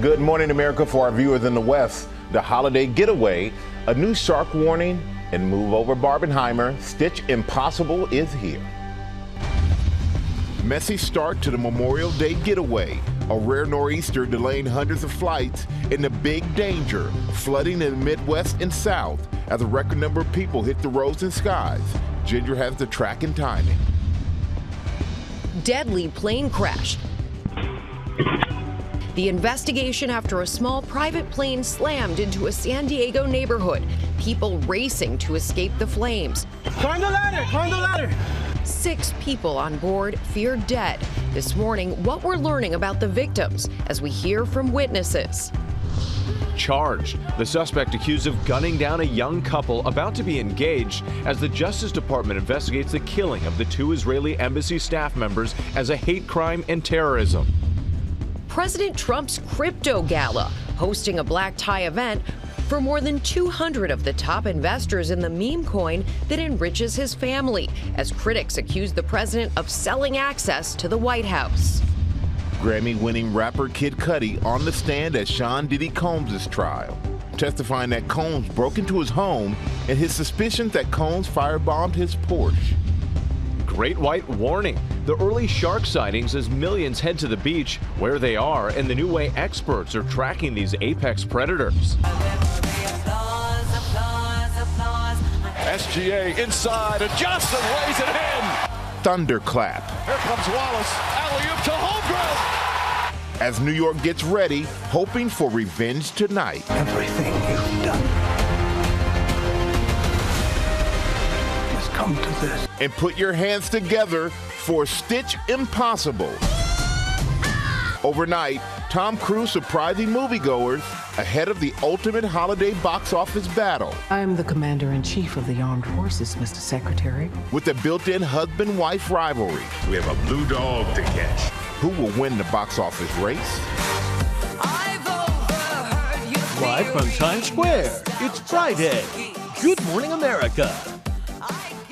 Good morning, America. For our viewers in the West, the holiday getaway, a new shark warning, and move over Barbenheimer. Stitch Impossible is here. Messy start to the Memorial Day getaway. A rare nor'easter delaying hundreds of flights, and the big danger, flooding in the Midwest and South as a record number of people hit the roads and skies. Ginger has the track and timing. Deadly plane crash. The investigation after a small private plane slammed into a San Diego neighborhood. People racing to escape the flames. Climb the ladder, climb the ladder. 6 people on board feared dead. This morning, what we're learning about the victims as we hear from witnesses. Charged. The suspect accused of gunning down a young couple about to be engaged as the Justice Department investigates the killing of the 2 Israeli embassy staff members as a hate crime and terrorism. President Trump's crypto gala, hosting a black tie event for more than 200 of the top investors in the meme coin that enriches his family, as critics accuse the president of selling access to the White House. Grammy-winning rapper Kid Cudi on the stand at Sean Diddy Combs' trial, testifying that Combs broke into his home and his suspicions that Combs firebombed his Porsche. Great white warning. The early shark sightings as millions head to the beach, where they are, and the new way experts are tracking these apex predators. SGA inside, and Johnson lays it in. Thunderclap. Here comes Wallace, alley-oop to Holmgren. As New York gets ready, hoping for revenge tonight. Everything you've done has come to this. And put your hands together for Stitch Impossible. Overnight, Tom Cruise surprising moviegoers ahead of the ultimate holiday box office battle. I am the Commander-in-Chief of the Armed Forces, Mr. Secretary. With a built-in husband-wife rivalry. We have a blue dog to catch. Who will win the box office race? Live from Times Square, it's Friday. Good morning, America.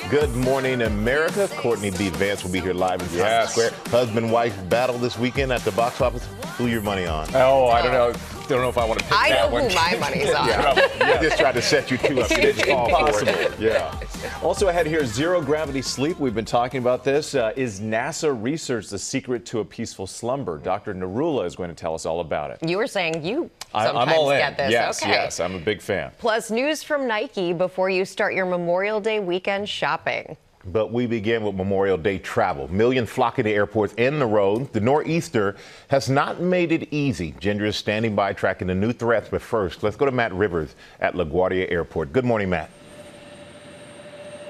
Good morning, America. Courtney B. Vance will be here live in Times Square. Husband-wife battle this weekend at the box office. Who your money on? Oh, I don't know. Don't know if I want to pick that one. I know who my money's on. I just tried to set you two up. It's impossible. Yeah. Also ahead here, zero gravity sleep. We've been talking about this. Is NASA research the secret to a peaceful slumber? Dr. Narula is going to tell us all about it. You were saying you I'm sometimes all in. get this. Yes, okay. yes, I'm a big fan. Plus news from Nike before you start your Memorial Day weekend shopping. But we begin with Memorial Day travel. Millions flocking to airports and the road. The nor'easter has not made it easy. Ginger is standing by tracking the new threats. But first, let's go to Matt Rivers at LaGuardia Airport. Good morning, Matt.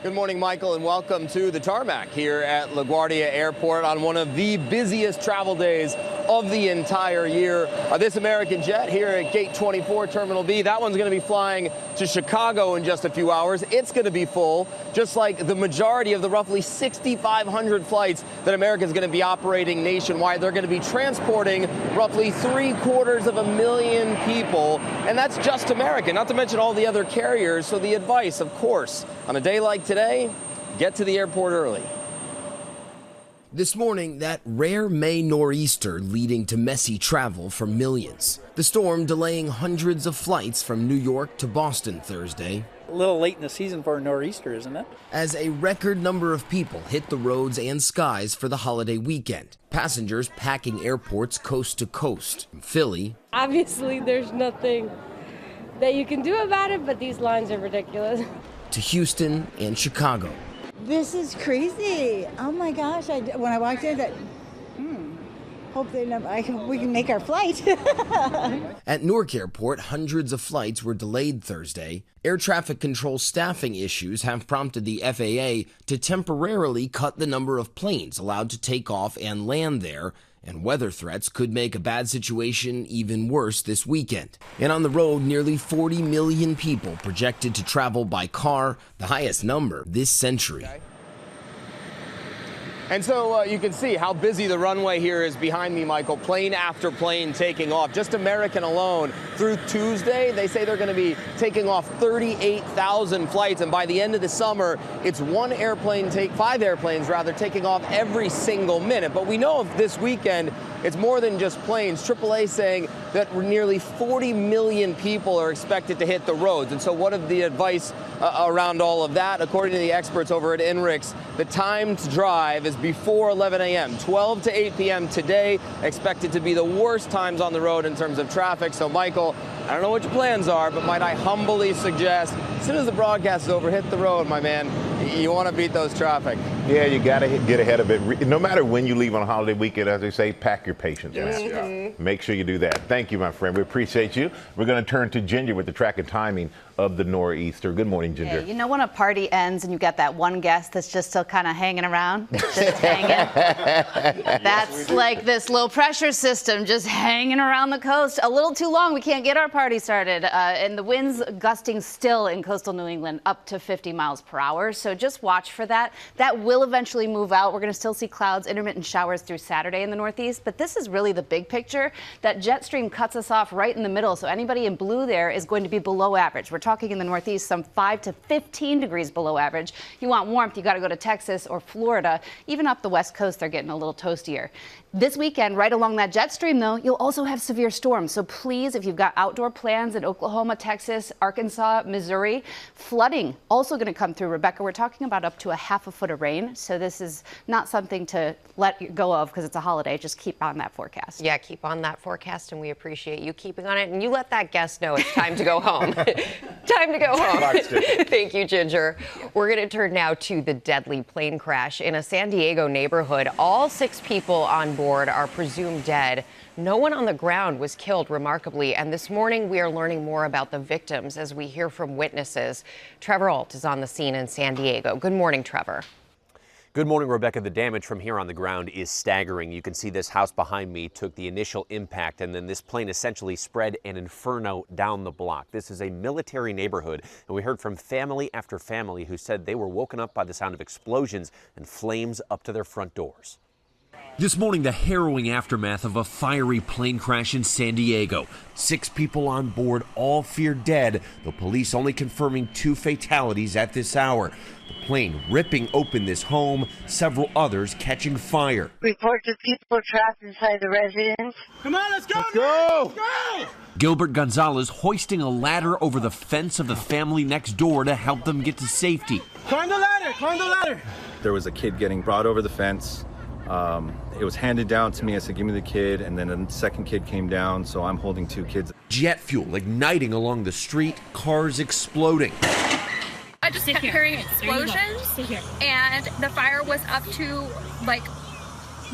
Good morning, Michael, and welcome to the tarmac here at LaGuardia Airport on one of the busiest travel days of the entire year. This American jet here at Gate 24, Terminal B, that one's going to be flying to Chicago in just a few hours. It's going to be full, just like the majority of the roughly 6,500 flights that America is going to be operating nationwide. They're going to be transporting roughly 750,000 people, and that's just American, not to mention all the other carriers. So the advice, of course, on a day like today, get to the airport early. This morning, that rare May nor'easter leading to messy travel for millions. The storm delaying hundreds of flights from New York to Boston Thursday. A little late in the season for a nor'easter, isn't it? As a record number of people hit the roads and skies for the holiday weekend. Passengers packing airports coast to coast. From Philly. Obviously, there's nothing that you can do about it, but these lines are ridiculous. To Houston and Chicago. This is crazy. Oh my gosh, when I walked in, hope we can make our flight. At Newark Airport, hundreds of flights were delayed Thursday. Air traffic control staffing issues have prompted the FAA to temporarily cut the number of planes allowed to take off and land there, and weather threats could make a bad situation even worse this weekend. And on the road, nearly 40 million people projected to travel by car, the highest number this century. And so you can see how busy the runway here is behind me, Michael. Plane after plane taking off. Just American alone, through Tuesday, they say they're going to be taking off 38,000 flights. And by the end of the summer, it's five airplanes rather, taking off every single minute. But we know of this weekend, it's more than just planes. AAA saying that nearly 40 million people are expected to hit the roads. And so what is the advice around all of that? According to the experts over at INRIX, the time to drive is before 11 a.m. 12 to 8 p.m. today, expected to be the worst times on the road in terms of traffic. So, Michael, I don't know what your plans are, but might I humbly suggest, as soon as the broadcast is over, hit the road, my man. You want to beat those traffic. Yeah, you got to get ahead of it. No matter when you leave on a holiday weekend, as they say, pack your patience, man. Make sure you do that. Thank you, my friend. We appreciate you. We're going to turn to Ginger with the track and timing of the nor'easter. Good morning, Ginger. Yeah, you know when a party ends and you got that one guest that's just still kind of hanging around? Just hanging? That's like this low pressure system just hanging around the coast. A little too long, we can't get our party started. And the winds gusting still in coastal New England up to 50 miles per hour. So just watch for that. That will eventually move out. We're going to still see clouds, intermittent showers through Saturday in the Northeast. But this is really the big picture. That jet stream cuts us off right in the middle. So anybody in blue there is going to be below average. We're talking in the Northeast some 5 to 15 degrees below average. You want warmth, you got to go to Texas or Florida. Even up the West Coast, they're getting a little toastier. This weekend, right along that jet stream, though, you'll also have severe storms. So please, if you've got outdoor plans in Oklahoma, Texas, Arkansas, Missouri, flooding also going to come through. Rebecca, we're talking about up to a half a foot of rain. So this is not something to let go of because it's a holiday. Just keep on that forecast. Yeah, keep on that forecast, and we appreciate you keeping on it. And you let that guest know it's time to go home. Time to go home. Thank you, Ginger. We're going to turn now to the deadly plane crash in a San Diego neighborhood. All 6 people on board are presumed dead. No one on the ground was killed, remarkably. And this morning, we are learning more about the victims as we hear from witnesses. Trevor Ault is on the scene in San Diego. Good morning, Trevor. Good morning, Rebecca. The damage from here on the ground is staggering. You can see this house behind me took the initial impact, and then this plane essentially spread an inferno down the block. This is a military neighborhood, and we heard from family after family who said they were woken up by the sound of explosions and flames up to their front doors. This morning, the harrowing aftermath of a fiery plane crash in San Diego. 6 people on board, all feared dead, though police only confirming 2 fatalities at this hour. The plane ripping open this home, several others catching fire. Reports of people trapped inside the residence. Come on, let's go! Let's go! Let's go! Gilbert Gonzalez hoisting a ladder over the fence of the family next door to help them get to safety. Climb the ladder! Climb the ladder! There was a kid getting brought over the fence. It was handed down to me. I said, give me the kid. And then a second kid came down, so I'm holding 2 kids. Jet fuel igniting along the street, cars exploding. I just kept hearing explosions, and the fire was up to, like,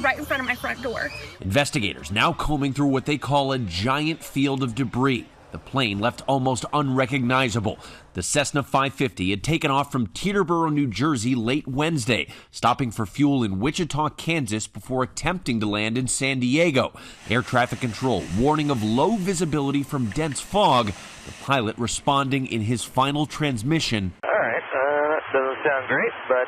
right in front of my front door. Investigators now combing through what they call a giant field of debris. The plane left almost unrecognizable. The Cessna 550 had taken off from Teterboro, New Jersey late Wednesday, stopping for fuel in Wichita, Kansas before attempting to land in San Diego. Air traffic control warning of low visibility from dense fog. The pilot responding in his final transmission. All right, that doesn't sound great, but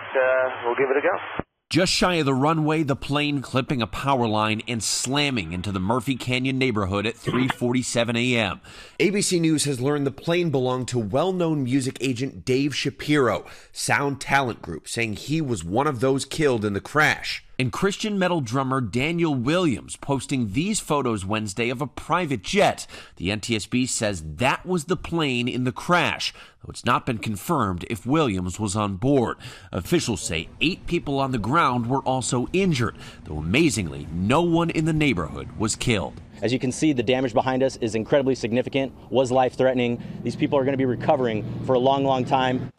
we'll give it a go. Just shy of the runway, the plane clipping a power line and slamming into the Murphy Canyon neighborhood at 3:47 a.m. ABC News has learned the plane belonged to well-known music agent Dave Shapiro, Sound Talent Group, saying he was one of those killed in the crash. And Christian metal drummer Daniel Williams posting these photos Wednesday of a private jet. The NTSB says that was the plane in the crash, though it's not been confirmed if Williams was on board. Officials say 8 people on the ground were also injured, though amazingly, no one in the neighborhood was killed. As you can see, the damage behind us is incredibly significant, was life-threatening. These people are going to be recovering for a long, long time.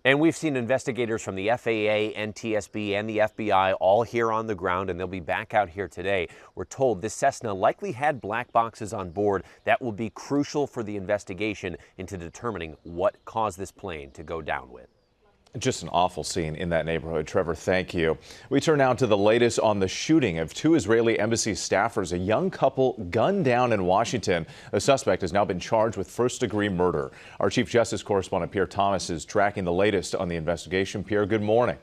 And we've seen investigators from the FAA, NTSB, and the FBI all here on the ground, and they'll be back out here today. We're told this Cessna likely had black boxes on board that will be crucial for the investigation into determining what caused this plane to go down with. Just an awful scene in that neighborhood. Trevor, thank you. We turn now to the latest on the shooting of 2 Israeli embassy staffers, a young couple gunned down in Washington. A suspect has now been charged with first-degree murder. Our Chief Justice correspondent Pierre Thomas is tracking the latest on the investigation. Pierre, good morning.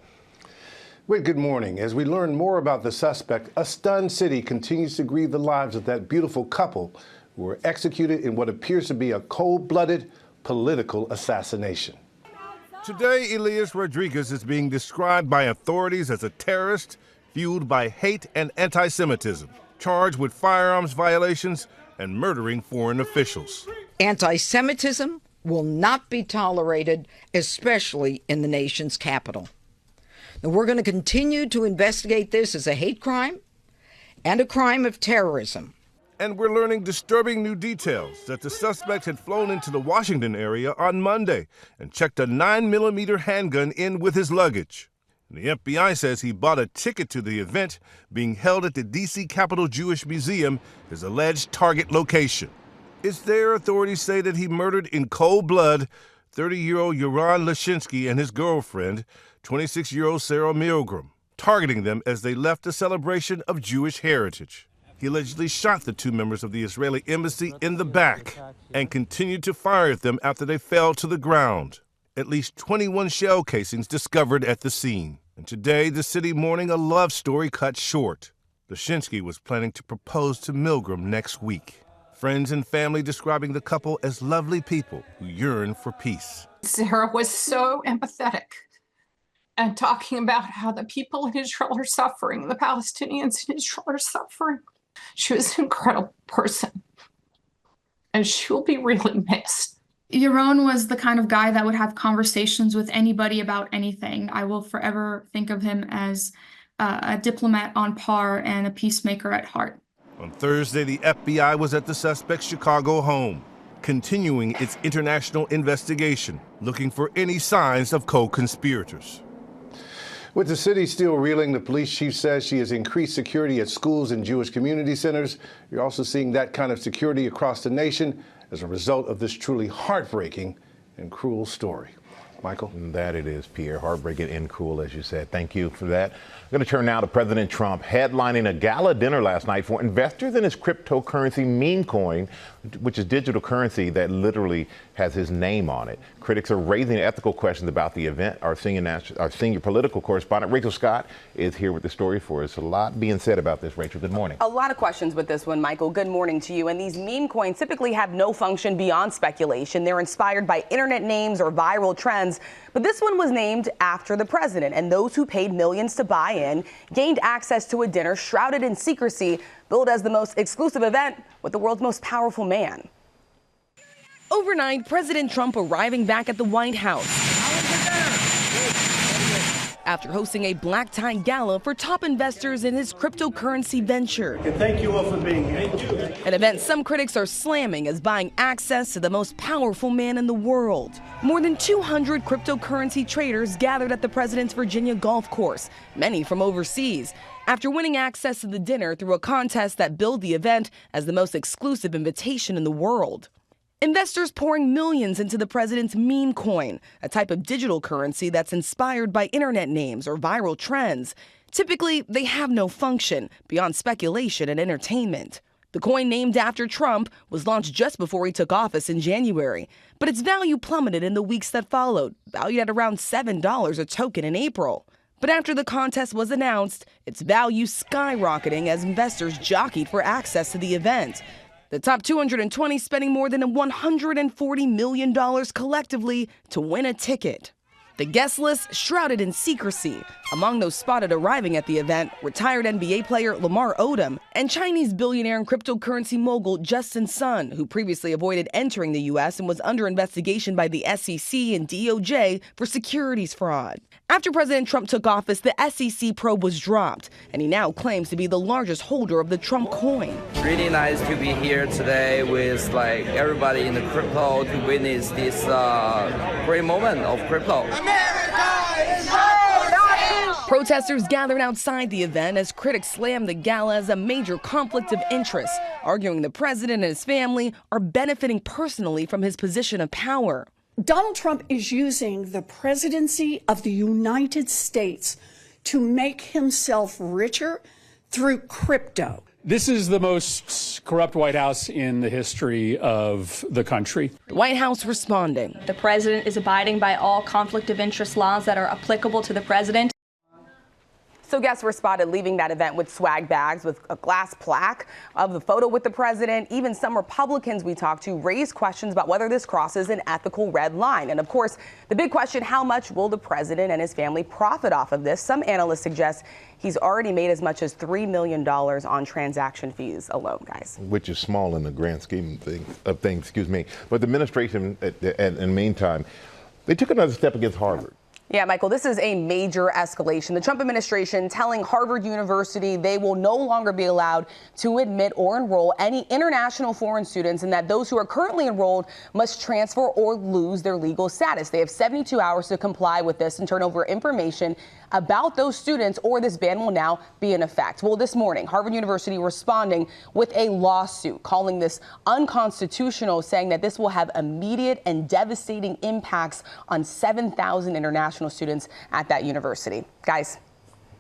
Well, good morning. As we learn more about the suspect, a stunned city continues to grieve the lives of that beautiful couple who were executed in what appears to be a cold-blooded political assassination. Today, Elias Rodriguez is being described by authorities as a terrorist fueled by hate and anti-Semitism, charged with firearms violations and murdering foreign officials. Anti-Semitism will not be tolerated, especially in the nation's capital. Now, we're going to continue to investigate this as a hate crime and a crime of terrorism. And we're learning disturbing new details that the suspect had flown into the Washington area on Monday and checked a 9mm handgun in with his luggage. The FBI says he bought a ticket to the event being held at the D.C. Capitol Jewish Museum, his alleged target location. It's there authorities say that he murdered in cold blood 30-year-old Yaron Lashinsky and his girlfriend, 26-year-old Sarah Milgram, targeting them as they left a celebration of Jewish heritage. He allegedly shot the two members of the Israeli embassy in the back and continued to fire at them after they fell to the ground. At least 21 shell casings discovered at the scene. And today, the city mourning a love story cut short. Lashinsky was planning to propose to Milgram next week. Friends and family describing the couple as lovely people who yearn for peace. Sarah was so empathetic and talking about how the people in Israel are suffering, the Palestinians in Israel are suffering. She was an incredible person, and she will be really missed. Yaron was the kind of guy that would have conversations with anybody about anything. I will forever think of him as a diplomat on par and a peacemaker at heart. On Thursday, the FBI was at the suspect's Chicago home, continuing its international investigation, looking for any signs of co-conspirators. With the city still reeling, the police chief says she has increased security at schools and Jewish community centers. You're also seeing that kind of security across the nation as a result of this truly heartbreaking and cruel story. Michael? That it is, Pierre. Heartbreaking and cruel, as you said. Thank you for that. I'm going to turn now to President Trump headlining a gala dinner last night for investors in his cryptocurrency meme coin, which is digital currency that literally has his name on it. Critics are raising ethical questions about the event. Our senior political correspondent, Rachel Scott, is here with the story for us. A lot being said about this, Rachel. Good morning. A lot of questions with this one, Michael. Good morning to you. And these meme coins typically have no function beyond speculation. They're inspired by internet names or viral trends. But this one was named after the president, and those who paid millions to buy in gained access to a dinner shrouded in secrecy, billed as the most exclusive event with the world's most powerful man. Overnight, President Trump arriving back at the White House after hosting a black tie gala for top investors in his cryptocurrency venture. Thank you all for being here. An event some critics are slamming as buying access to the most powerful man in the world. More than 200 cryptocurrency traders gathered at the president's Virginia golf course, many from overseas, after winning access to the dinner through a contest that billed the event as the most exclusive invitation in the world. Investors pouring millions into the president's meme coin, a type of digital currency that's inspired by internet names or viral trends. Typically, they have no function beyond speculation and entertainment. The coin, named after Trump, was launched just before he took office in January, but its value plummeted in the weeks that followed, valued at around $7 a token in April. But after the contest was announced, its value skyrocketing as investors jockeyed for access to the event. The top 220 spending more than $140 million collectively to win a ticket. The guest list shrouded in secrecy. Among those spotted arriving at the event, retired NBA player Lamar Odom and Chinese billionaire and cryptocurrency mogul Justin Sun, who previously avoided entering the U.S. and was under investigation by the SEC and DOJ for securities fraud. After President Trump took office, the SEC probe was dropped, and he now claims to be the largest holder of the Trump coin. Really nice to be here today with everybody in the crypto to witness this great moment of crypto. Protesters gathered outside the event as critics slammed the gala as a major conflict of interest, arguing the president and his family are benefiting personally from his position of power. Donald Trump is using the presidency of the United States to make himself richer through crypto. This is the most corrupt White House in the history of the country. The White House responding. The president is abiding by all conflict of interest laws that are applicable to the president. So guests were spotted leaving that event with swag bags with a glass plaque of the photo with the president. Even some Republicans we talked to raised questions about whether this crosses an ethical red line. And of course, the big question, how much will the president and his family profit off of this? Some analysts suggest he's already made as much as $3 million on transaction fees alone, guys. Which is small in the grand scheme of things, excuse me. But the administration, in the meantime, they took another step against Harvard. Yeah, Michael, this is a major escalation. The Trump administration telling Harvard University they will no longer be allowed to admit or enroll any international foreign students, and that those who are currently enrolled must transfer or lose their legal status. They have 72 hours to comply with this and turn over information about those students, or this ban will now be in effect. Well, this morning, Harvard University responding with a lawsuit calling this unconstitutional, saying that this will have immediate and devastating impacts on 7,000 international students at that university. Guys.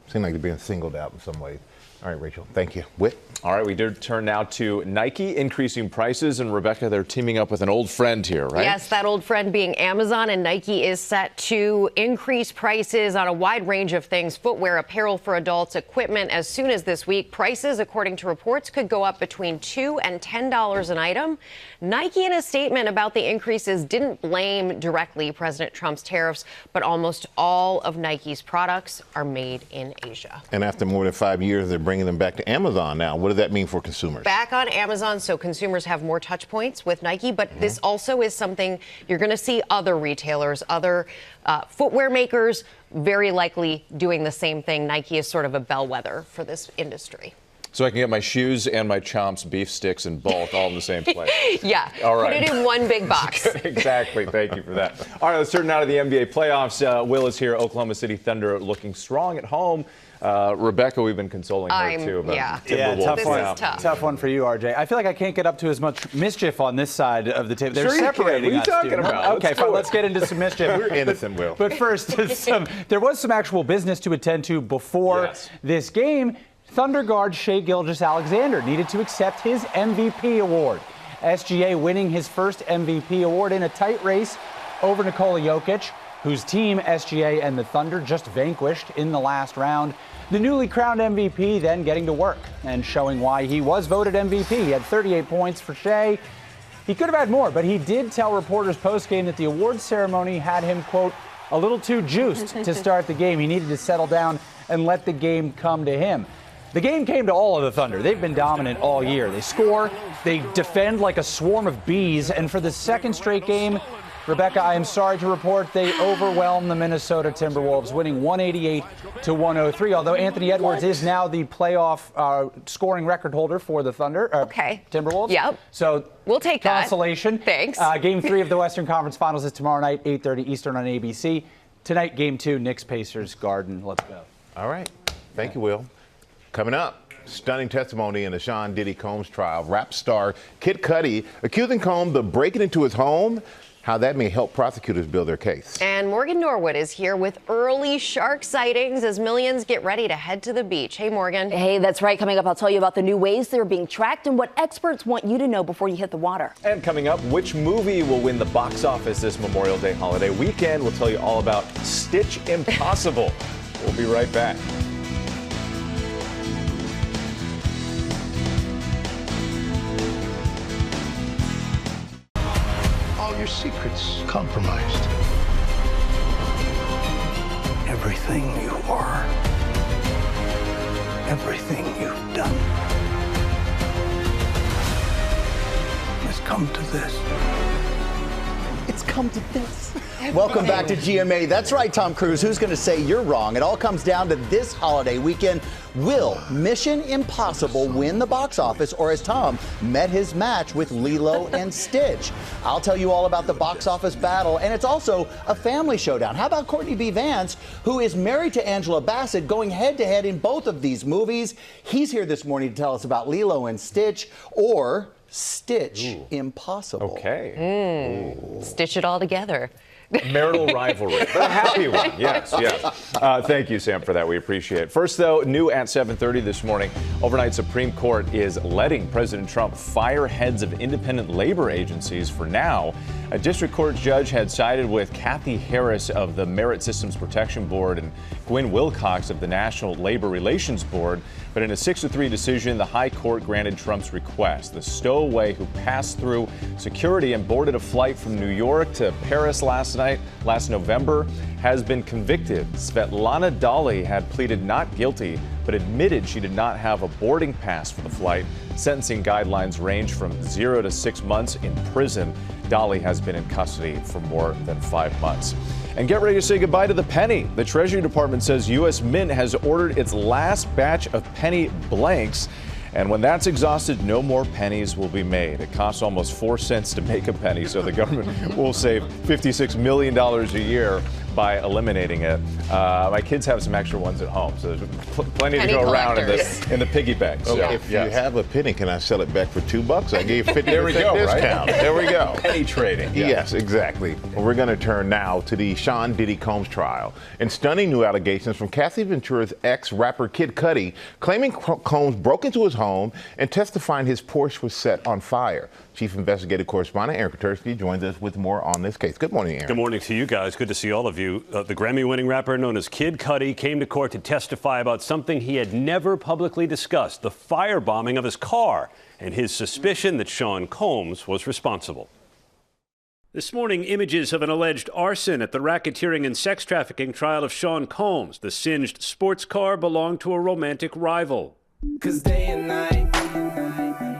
Seem like they're being singled out in some ways. All right, Rachel, thank you. Whit? All right, we did turn now to Nike increasing prices, and Rebecca, they're teaming up with an old friend here, right? Yes, that old friend being Amazon, and Nike is set to increase prices on a wide range of things: footwear, apparel for adults, equipment. As soon as this week, prices, according to reports, could go up between $2 and $10 an item. Nike, in a statement about the increases, didn't blame directly President Trump's tariffs, but almost all of Nike's products are made in Asia. And after more than 5 years, they're bringing them back to Amazon now. What does that mean for consumers? Back on Amazon, so consumers have more touch points with Nike, but this also is something you're going to see other retailers, other footwear makers very likely doing the same thing. Nike is sort of a bellwether for this industry. So I can get my shoes and my Chomps beef sticks in bulk all in the same place. Yeah, all right. Put it in one big box. Exactly. Thank you for that. All right, let's turn now to the NBA playoffs. Will is here. Oklahoma City Thunder looking strong at home. Rebecca, we've been consoling her too about Timberwolves. Tough one. Tough one for you, RJ. I feel like I can't get up to as much mischief on this side of the table. They're sure separating us. What are you talking about? Okay, fine. Let's get into some mischief. We're innocent, Will. But first, there was some actual business to attend to before this game. Thunder guard Shai Gilgeous-Alexander needed to accept his MVP award. SGA winning his first MVP award in a tight race over Nikola Jokic, whose team SGA and the Thunder just vanquished in the last round. The newly crowned MVP then getting to work and showing why he was voted MVP. He had 38 points for Shai. He could have had more, but he did tell reporters post-game that the awards ceremony had him, quote, a little too juiced to start the game. He needed to settle down and let the game come to him. The game came to all of the Thunder. They've been dominant all year. They score, they defend like a swarm of bees, and for the second straight game, Rebecca, I am sorry to report they overwhelmed the Minnesota Timberwolves, winning 188-103, although Anthony Edwards is now the playoff scoring record holder for the Thunder. Timberwolves. Yep. So we'll take that. Consolation. Thanks. Game 3 of the Western Conference Finals is tomorrow night, 8:30 Eastern on ABC. Tonight, Game 2, Knicks-Pacers, Garden. Let's go. All right. Thank you, Will. Coming up, stunning testimony in the Sean Diddy Combs trial. Rap star Kid Cudi accusing Combs of breaking into his home, how that may help prosecutors build their case. And Morgan Norwood is here with early shark sightings as millions get ready to head to the beach. Hey, Morgan. Hey, that's right. Coming up, I'll tell you about the new ways they're being tracked and what experts want you to know before you hit the water. And coming up, which movie will win the box office this Memorial Day holiday weekend? We'll tell you all about Stitch Impossible. We'll be right back. Your secrets compromised. Everything you are, everything you've done has come to this. It's come to this. Welcome back to GMA. That's right, Tom Cruise. Who's going to say you're wrong? It all comes down to this holiday weekend. Will Mission Impossible win the box office, or has Tom met his match with Lilo and Stitch? I'll tell you all about the box office battle, and it's also a family showdown. How about Courtney B. Vance, who is married to Angela Bassett, going head-to-head in both of these movies? He's here this morning to tell us about Lilo and Stitch, or Stitch Impossible. Stitch it all together. Marital rivalry, but a happy one. Yes, yes. Thank you, Sam, for that. We appreciate it. First, though, new at 7:30 this morning, overnight Supreme Court is letting President Trump fire heads of independent labor agencies for now. A district court judge had sided with Kathy Harris of the Merit Systems Protection Board and Gwen Wilcox of the National Labor Relations Board. But in a 6-3 decision, the high court granted Trump's request. The stowaway who passed through security and boarded a flight from New York to Paris last November, has been convicted. Svetlana Dali had pleaded not guilty, but admitted she did not have a boarding pass for the flight. Sentencing guidelines range from 0 to 6 months in prison. Dali has been in custody for more than 5 months. And get ready to say goodbye to the penny. The Treasury Department says U.S. Mint has ordered its last batch of penny blanks. And when that's exhausted, no more pennies will be made. It costs almost 4 cents to make a penny, so the government will save $56 million a year by eliminating it. My kids have some extra ones at home, so there's plenty penny to go around in the piggy bank. So, if you have a penny, can I sell it back for $2? I gave 50% there we go, discount. Right? There we go. Penny trading. Yes, exactly. Well, we're going to turn now to the Sean Diddy Combs trial. And stunning new allegations from Cassie Ventura's ex-rapper Kid Cudi, claiming Combs broke into his home and testifying his Porsche was set on fire. Chief Investigative Correspondent Aaron Katersky joins us with more on this case. Good morning, Aaron. Good morning to you guys. Good to see all of you. The Grammy-winning rapper known as Kid Cudi came to court to testify about something he had never publicly discussed, the firebombing of his car, and his suspicion that Sean Combs was responsible. This morning, images of an alleged arson at the racketeering and sex trafficking trial of Sean Combs. The singed sports car belonged to a romantic rival. 'Cause day and night,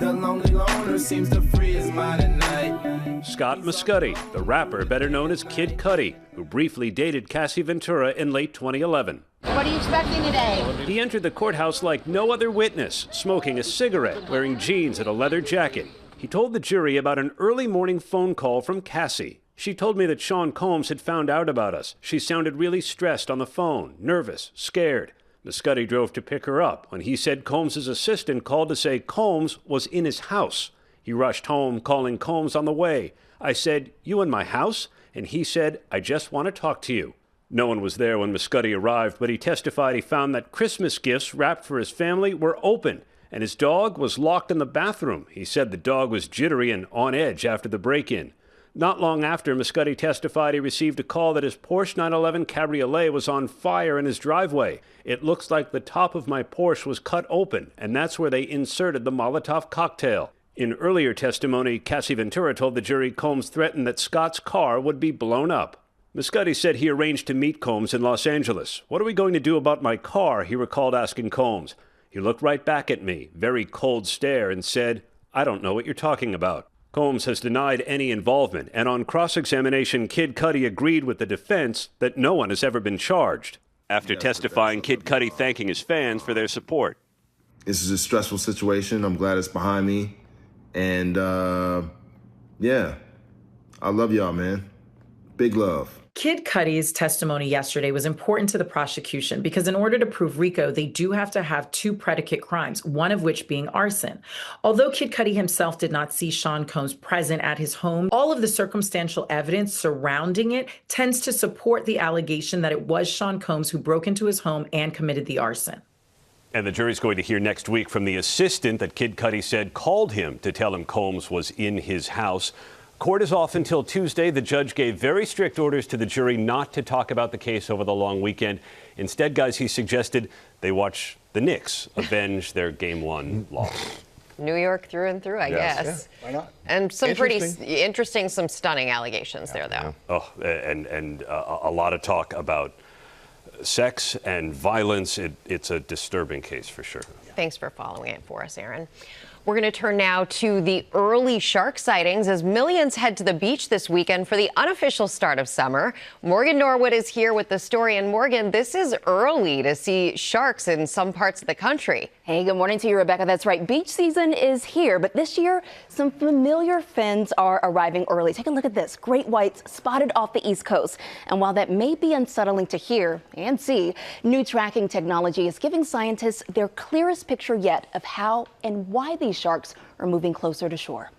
the lonely loner seems to free his mind at night. Scott Muscudi, the rapper better known as Kid Cudi, who briefly dated Cassie Ventura in late 2011. What are you expecting today? He entered the courthouse like no other witness, smoking a cigarette, wearing jeans and a leather jacket. He told the jury about an early morning phone call from Cassie. She told me that Sean Combs had found out about us. She sounded really stressed on the phone, nervous, scared. Muscudi drove to pick her up when he said Combs' assistant called to say Combs was in his house. He rushed home, calling Combs on the way. I said, "You in my house?" And he said, "I just want to talk to you." No one was there when Muscudi arrived, but he testified he found that Christmas gifts wrapped for his family were open, and his dog was locked in the bathroom. He said the dog was jittery and on edge after the break-in. Not long after, Muscudi testified he received a call that his Porsche 911 Cabriolet was on fire in his driveway. "It looks like the top of my Porsche was cut open, and that's where they inserted the Molotov cocktail." In earlier testimony, Cassie Ventura told the jury Combs threatened that Scott's car would be blown up. Muscudi said he arranged to meet Combs in Los Angeles. "What are we going to do about my car?" he recalled asking Combs. He looked right back at me, very cold stare, and said, "I don't know what you're talking about." Combs has denied any involvement, and on cross-examination, Kid Cudi agreed with the defense that no one has ever been charged. After testifying, Kid Cudi thanking his fans for their support. This is a stressful situation. I'm glad it's behind me. And, yeah, I love y'all, man. Big love. Kid Cudi's testimony yesterday was important to the prosecution because in order to prove RICO, they do have to have 2 predicate crimes, one of which being arson. Although Kid Cudi himself did not see Sean Combs present at his home, all of the circumstantial evidence surrounding it tends to support the allegation that it was Sean Combs who broke into his home and committed the arson. And the jury's going to hear next week from the assistant that Kid Cudi said called him to tell him Combs was in his house. Court is off until Tuesday. The judge gave very strict orders to the jury not to talk about the case over the long weekend. Instead, guys, he suggested they watch the Knicks avenge their Game 1 loss. New York through and through, I guess. Yeah, why not? And some pretty interesting, some stunning allegations there, though. Oh, and a lot of talk about sex and violence. It's a disturbing case for sure. Thanks for following it for us, Aaron. We're going to turn now to the early shark sightings as millions head to the beach this weekend for the unofficial start of summer. Morgan Norwood is here with the story. And Morgan, this is early to see sharks in some parts of the country. Hey, good morning to you, Rebecca. That's right. Beach season is here, but this year, some familiar fins are arriving early. Take a look at this. Great whites spotted off the East Coast. And while that may be unsettling to hear and see, new tracking technology is giving scientists their clearest picture yet of how and why these sharks are moving closer to shore.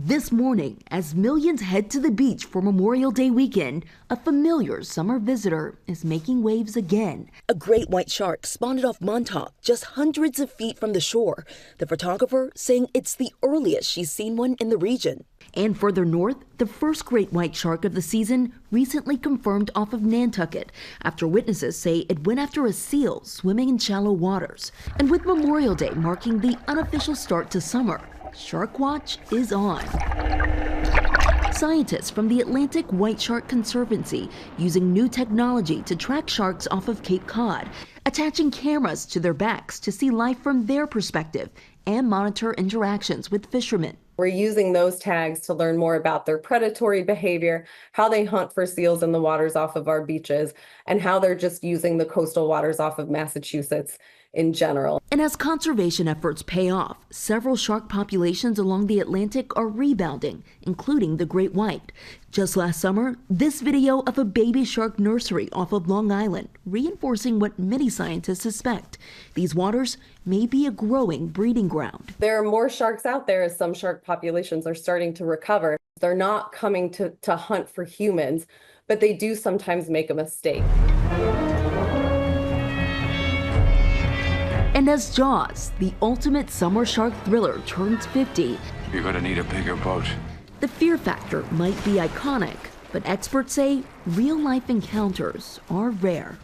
this morning, as millions head to the beach for Memorial Day weekend, a familiar summer visitor is making waves again. A great white shark spawned off Montauk, just hundreds of feet from the shore. The photographer saying it's the earliest she's seen one in the region. And further north, the first great white shark of the season recently confirmed off of Nantucket after witnesses say it went after a seal swimming in shallow waters. And with Memorial Day marking the unofficial start to summer, Shark Watch is on. Scientists from the Atlantic White Shark Conservancy using new technology to track sharks off of Cape Cod, attaching cameras to their backs to see life from their perspective and monitor interactions with fishermen. We're using those tags to learn more about their predatory behavior, how they hunt for seals in the waters off of our beaches, and how they're just using the coastal waters off of Massachusetts in general. And as conservation efforts pay off, several shark populations along the Atlantic are rebounding, including the great white. Just last summer, this video of a baby shark nursery off of Long Island, reinforcing what many scientists suspect. These waters may be a growing breeding ground. There are more sharks out there as some shark populations are starting to recover. They're not coming to hunt for humans, but they do sometimes make a mistake. And as Jaws, the ultimate summer shark thriller, turns 50, you're gonna need a bigger boat. The fear factor might be iconic, but experts say real-life encounters are rare.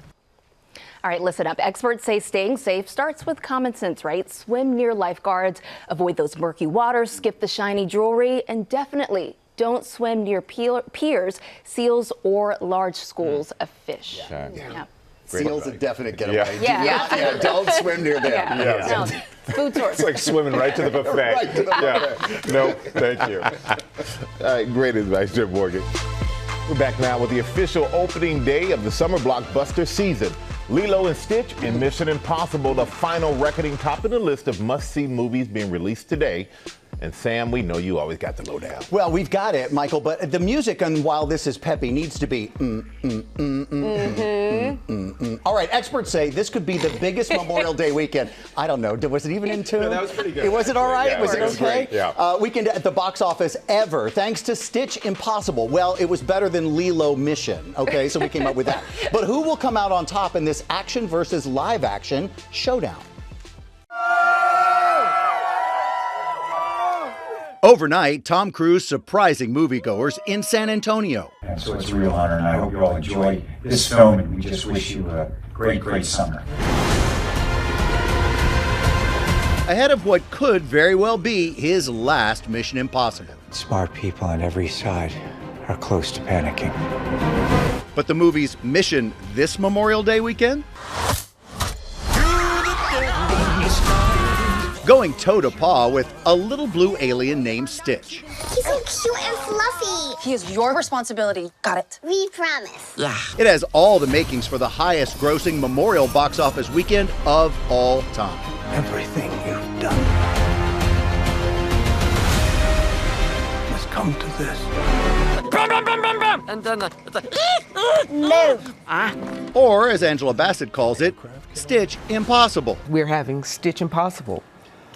All right, listen up. Experts say staying safe starts with common sense, right? Swim near lifeguards, avoid those murky waters, skip the shiny jewelry, and definitely don't swim near piers, seals, or large schools of fish. Yeah. Seals a definite getaway. Yeah. Don't swim near them. No, food source. It's like swimming right to the buffet. Right to the buffet. No, thank you. All right, great advice, Jim Morgan. We're back now with the official opening day of the summer blockbuster season. Lilo and Stitch and Mission Impossible, the final reckoning, topping the list of must-see movies being released today. And Sam, we know you always got the lowdown. Well, we've got it, Michael, but the music on While This Is Peppy needs to be All right, experts say this could be the biggest Memorial Day weekend. I don't know. Was it even in tune? No, that was pretty good. Was it all right? Yeah, was it okay? Great. Yeah. Weekend at the box office ever, thanks to Stitch Impossible. Well, it was better than Lilo Mission, okay? So we came up with that. But who will come out on top in this action versus live action showdown? Overnight, Tom Cruise surprising moviegoers in San Antonio. And so it's a real honor, and I hope you all enjoy this film, and we just wish you a great, great summer. Ahead of what could very well be his last Mission Impossible. Smart people on every side are close to panicking. But the movie's mission this Memorial Day weekend? Going toe-to-paw with a little blue alien named Stitch. He's so cute and fluffy. He is your responsibility. Got it. We promise. Yeah. It has all the makings for the highest grossing Memorial box office weekend of all time. Everything you've done has come to this. Bam, bam, bam, bam, bam. And then no. Or, as Angela Bassett calls it, Stitch Impossible. We're having Stitch Impossible.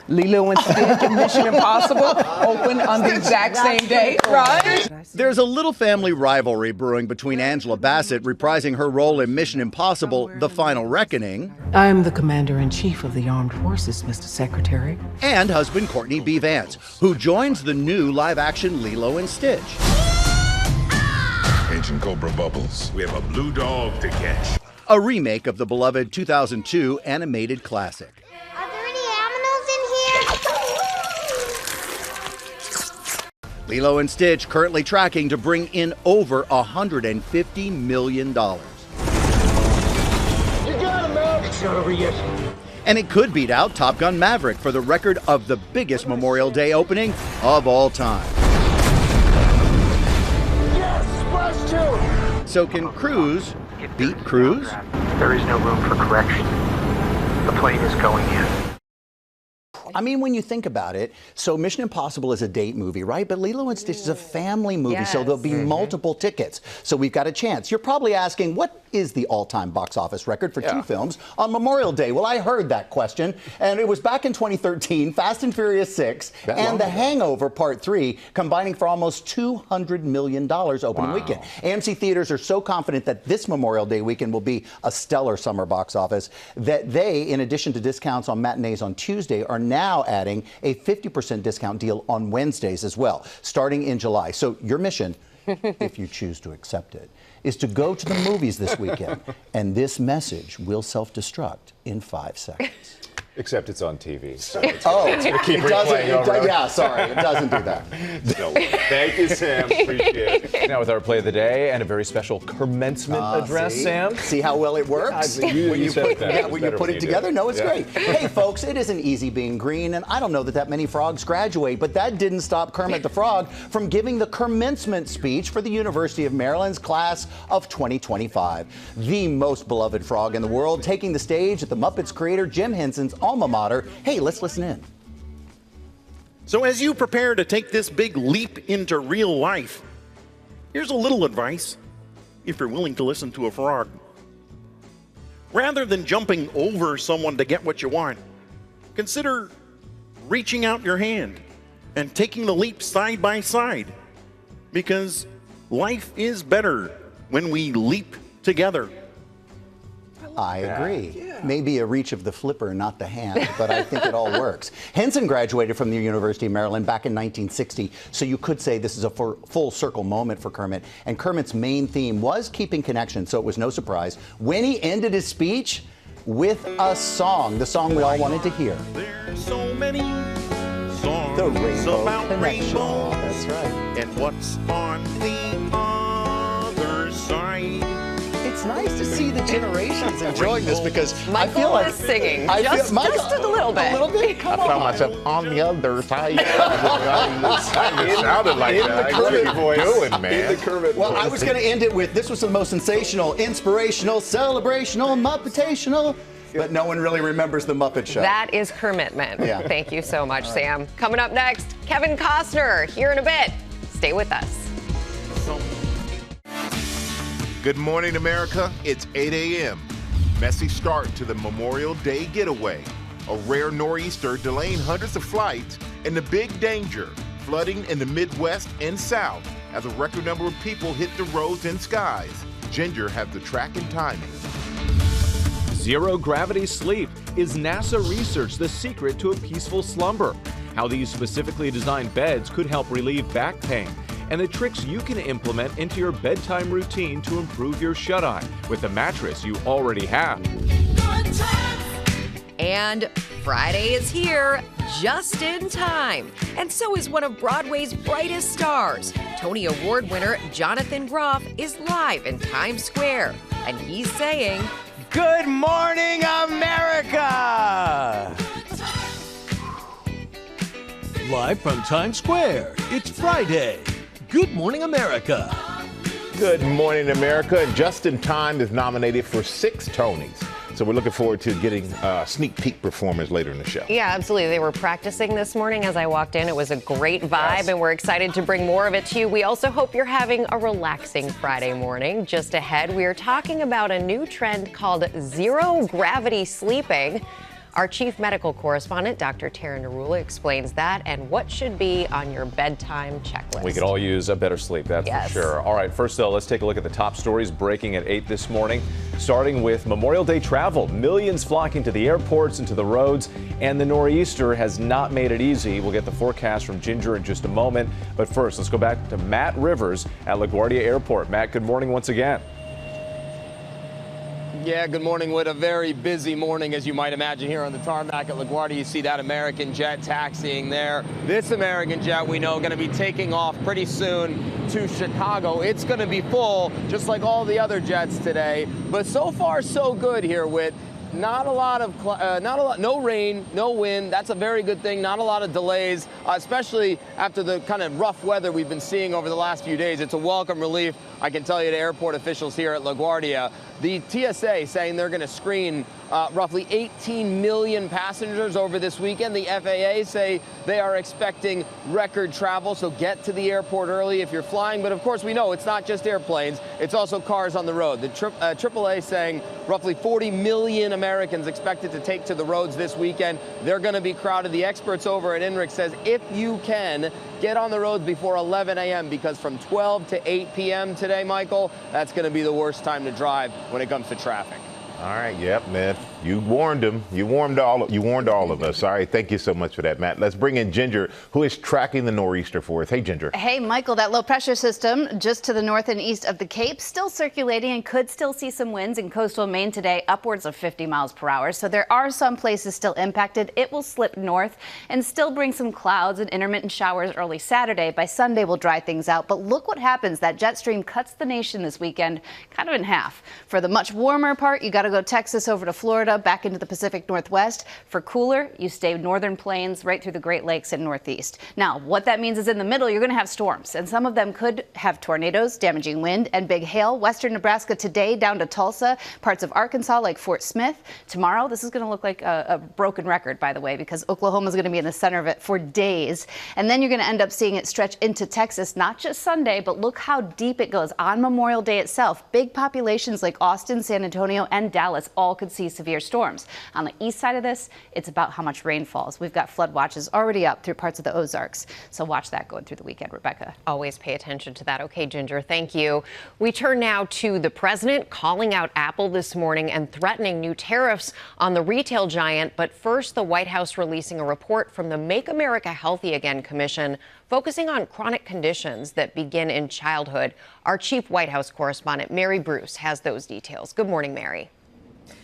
Lilo and Stitch and Mission Impossible open on the exact same day, right? There's a little family rivalry brewing between Angela Bassett reprising her role in Mission Impossible, The Final Reckoning. I am the Commander-in-Chief of the Armed Forces, Mr. Secretary. And husband Courtney B. Vance, who joins the new live-action Lilo and Stitch. Agent Cobra Bubbles, we have a blue dog to catch. A remake of the beloved 2002 animated classic. Are there any animals in here? Lilo and Stitch currently tracking to bring in over $150 million. You got him, man! It's not over yet. And it could beat out Top Gun Maverick for the record of the biggest Memorial Day opening of all time. Yes, splash two! So can Cruise beat Cruise? There is no room for correction. The plane is going in. I mean, when you think about it, so Mission Impossible is a date movie, right? But Lilo and Stitch is a family movie, so there'll be multiple tickets. So we've got a chance. You're probably asking, what is the all-time box office record for two films on Memorial Day? Well, I heard that question, and it was back in 2013, Fast and Furious 6 and The Hangover Part 3, combining for almost $200 million opening weekend. AMC theaters are so confident that this Memorial Day weekend will be a stellar summer box office that they, in addition to discounts on matinees on Tuesday, are now adding a 50% discount deal on Wednesdays as well, starting in July. So your mission, if you choose to accept it, is to go to the movies this weekend, and this message will self-destruct in 5 seconds. Except it's on TV. So it doesn't. Yeah, sorry, it doesn't do that. No, thank you, Sam. Appreciate it. Now with our play of the day and a very special commencement address, Sam. See how well it works? When you put it together? No, it's great. Hey, folks, it isn't easy being green, and I don't know that many frogs graduate, but that didn't stop Kermit the Frog from giving the commencement speech for the University of Maryland's class of 2025. The most beloved frog in the world, taking the stage at the Muppets creator Jim Henson's alma mater. Hey, let's listen in. So as you prepare to take this big leap into real life, here's a little advice, if you're willing to listen to a frog. Rather than jumping over someone to get what you want, consider reaching out your hand and taking the leap side by side, because life is better when we leap together. I agree. Maybe a reach of the flipper, not the hand, but I think it all works. Henson graduated from the University of Maryland back in 1960, so you could say this is a full circle moment for Kermit. And Kermit's main theme was keeping connection, so it was no surprise when he ended his speech with a song, the song we all wanted to hear. There's so many songs The Rainbow about Connection. rainbows. That's right. And what's on the other side? It's nice to see the generations enjoying this, because I feel Michael like is singing just a little bit. A little bit? Come on. I found myself on the other side. It sounded like that. What are you doing, man? Well, I was going to end it with, this was the most sensational, inspirational, celebrational, Muppetational, but no one really remembers the Muppet Show. That is Kermitment. Yeah. Thank you so much, Sam. Coming up next, Kevin Costner here in a bit. Stay with us. Good morning, America. It's 8 a.m. Messy start to the Memorial Day getaway. A rare nor'easter delaying hundreds of flights, and the big danger, flooding in the Midwest and South as a record number of people hit the roads and skies. Ginger has the track and timing. Zero gravity sleep. Is NASA research the secret to a peaceful slumber? How these specifically designed beds could help relieve back pain, and the tricks you can implement into your bedtime routine to improve your shut-eye with the mattress you already have. And Friday is here, just in time. And so is one of Broadway's brightest stars. Tony Award winner Jonathan Groff is live in Times Square. And he's saying, "Good morning, America!" Live from Times Square, it's Friday. Good morning, America. Good morning, America. Just in Time is nominated for 6 Tonys. So we're looking forward to getting sneak peek performers later in the show. Yeah, absolutely. They were practicing this morning as I walked in. It was a great vibe, and we're excited to bring more of it to you. We also hope you're having a relaxing Friday morning. Just ahead, we are talking about a new trend called zero gravity sleeping. Our chief medical correspondent, Dr. Tara Narula, explains that and what should be on your bedtime checklist. We could all use a better sleep, that's for sure. All right, first though, let's take a look at the top stories breaking at 8 this morning, starting with Memorial Day travel. Millions flocking to the airports and to the roads, and the nor'easter has not made it easy. We'll get the forecast from Ginger in just a moment. But first, let's go back to Matt Rivers at LaGuardia Airport. Matt, good morning once again. Yeah, good morning. With a very busy morning, as you might imagine, here on the tarmac at LaGuardia. You see that American jet taxiing there. This American jet, we know, going to be taking off pretty soon to Chicago. It's going to be full, just like all the other jets today. But so far, so good here, with not a lot of, no rain, no wind. That's a very good thing. Not a lot of delays, especially after the kind of rough weather we've been seeing over the last few days. It's a welcome relief, I can tell you, to airport officials here at LaGuardia. The TSA saying they're going to screen roughly 18 million passengers over this weekend. The FAA say they are expecting record travel, so get to the airport early if you're flying. But of course, we know it's not just airplanes, it's also cars on the road. The AAA saying roughly 40 million Americans expected to take to the roads this weekend. They're going to be crowded. The experts over at INRIC says if you can, get on the roads before 11 a.m. because from 12 to 8 p.m. today, Michael, that's going to be the worst time to drive when it comes to traffic. All right, yep, man. You warned him. You warned all of us. All right, thank you so much for that, Matt. Let's bring in Ginger, who is tracking the nor'easter for us. Hey, Ginger. Hey, Michael, that low pressure system just to the north and east of the Cape still circulating and could still see some winds in coastal Maine today, upwards of 50 miles per hour. So there are some places still impacted. It will slip north and still bring some clouds and intermittent showers early Saturday. By Sunday, we'll dry things out. But look what happens. That jet stream cuts the nation this weekend kind of in half. For the much warmer part, you got to go Texas over to Florida, back into the Pacific Northwest. For cooler, you stay northern plains right through the Great Lakes and Northeast. Now, what that means is in the middle, you're going to have storms, and some of them could have tornadoes, damaging wind, and big hail. Western Nebraska today down to Tulsa, parts of Arkansas like Fort Smith. Tomorrow, this is going to look like a broken record, by the way, because Oklahoma is going to be in the center of it for days. And then you're going to end up seeing it stretch into Texas, not just Sunday, but look how deep it goes on Memorial Day itself. Big populations like Austin, San Antonio, and Dallas all could see severe storms. On the east side of this, it's about how much rain falls. We've got flood watches already up through parts of the Ozarks. So watch that going through the weekend, Rebecca. Always pay attention to that. Okay, Ginger, thank you. We turn now to the president calling out Apple this morning and threatening new tariffs on the retail giant. But first, the White House releasing a report from the Make America Healthy Again Commission focusing on chronic conditions that begin in childhood. Our chief White House correspondent, Mary Bruce, has those details. Good morning, Mary.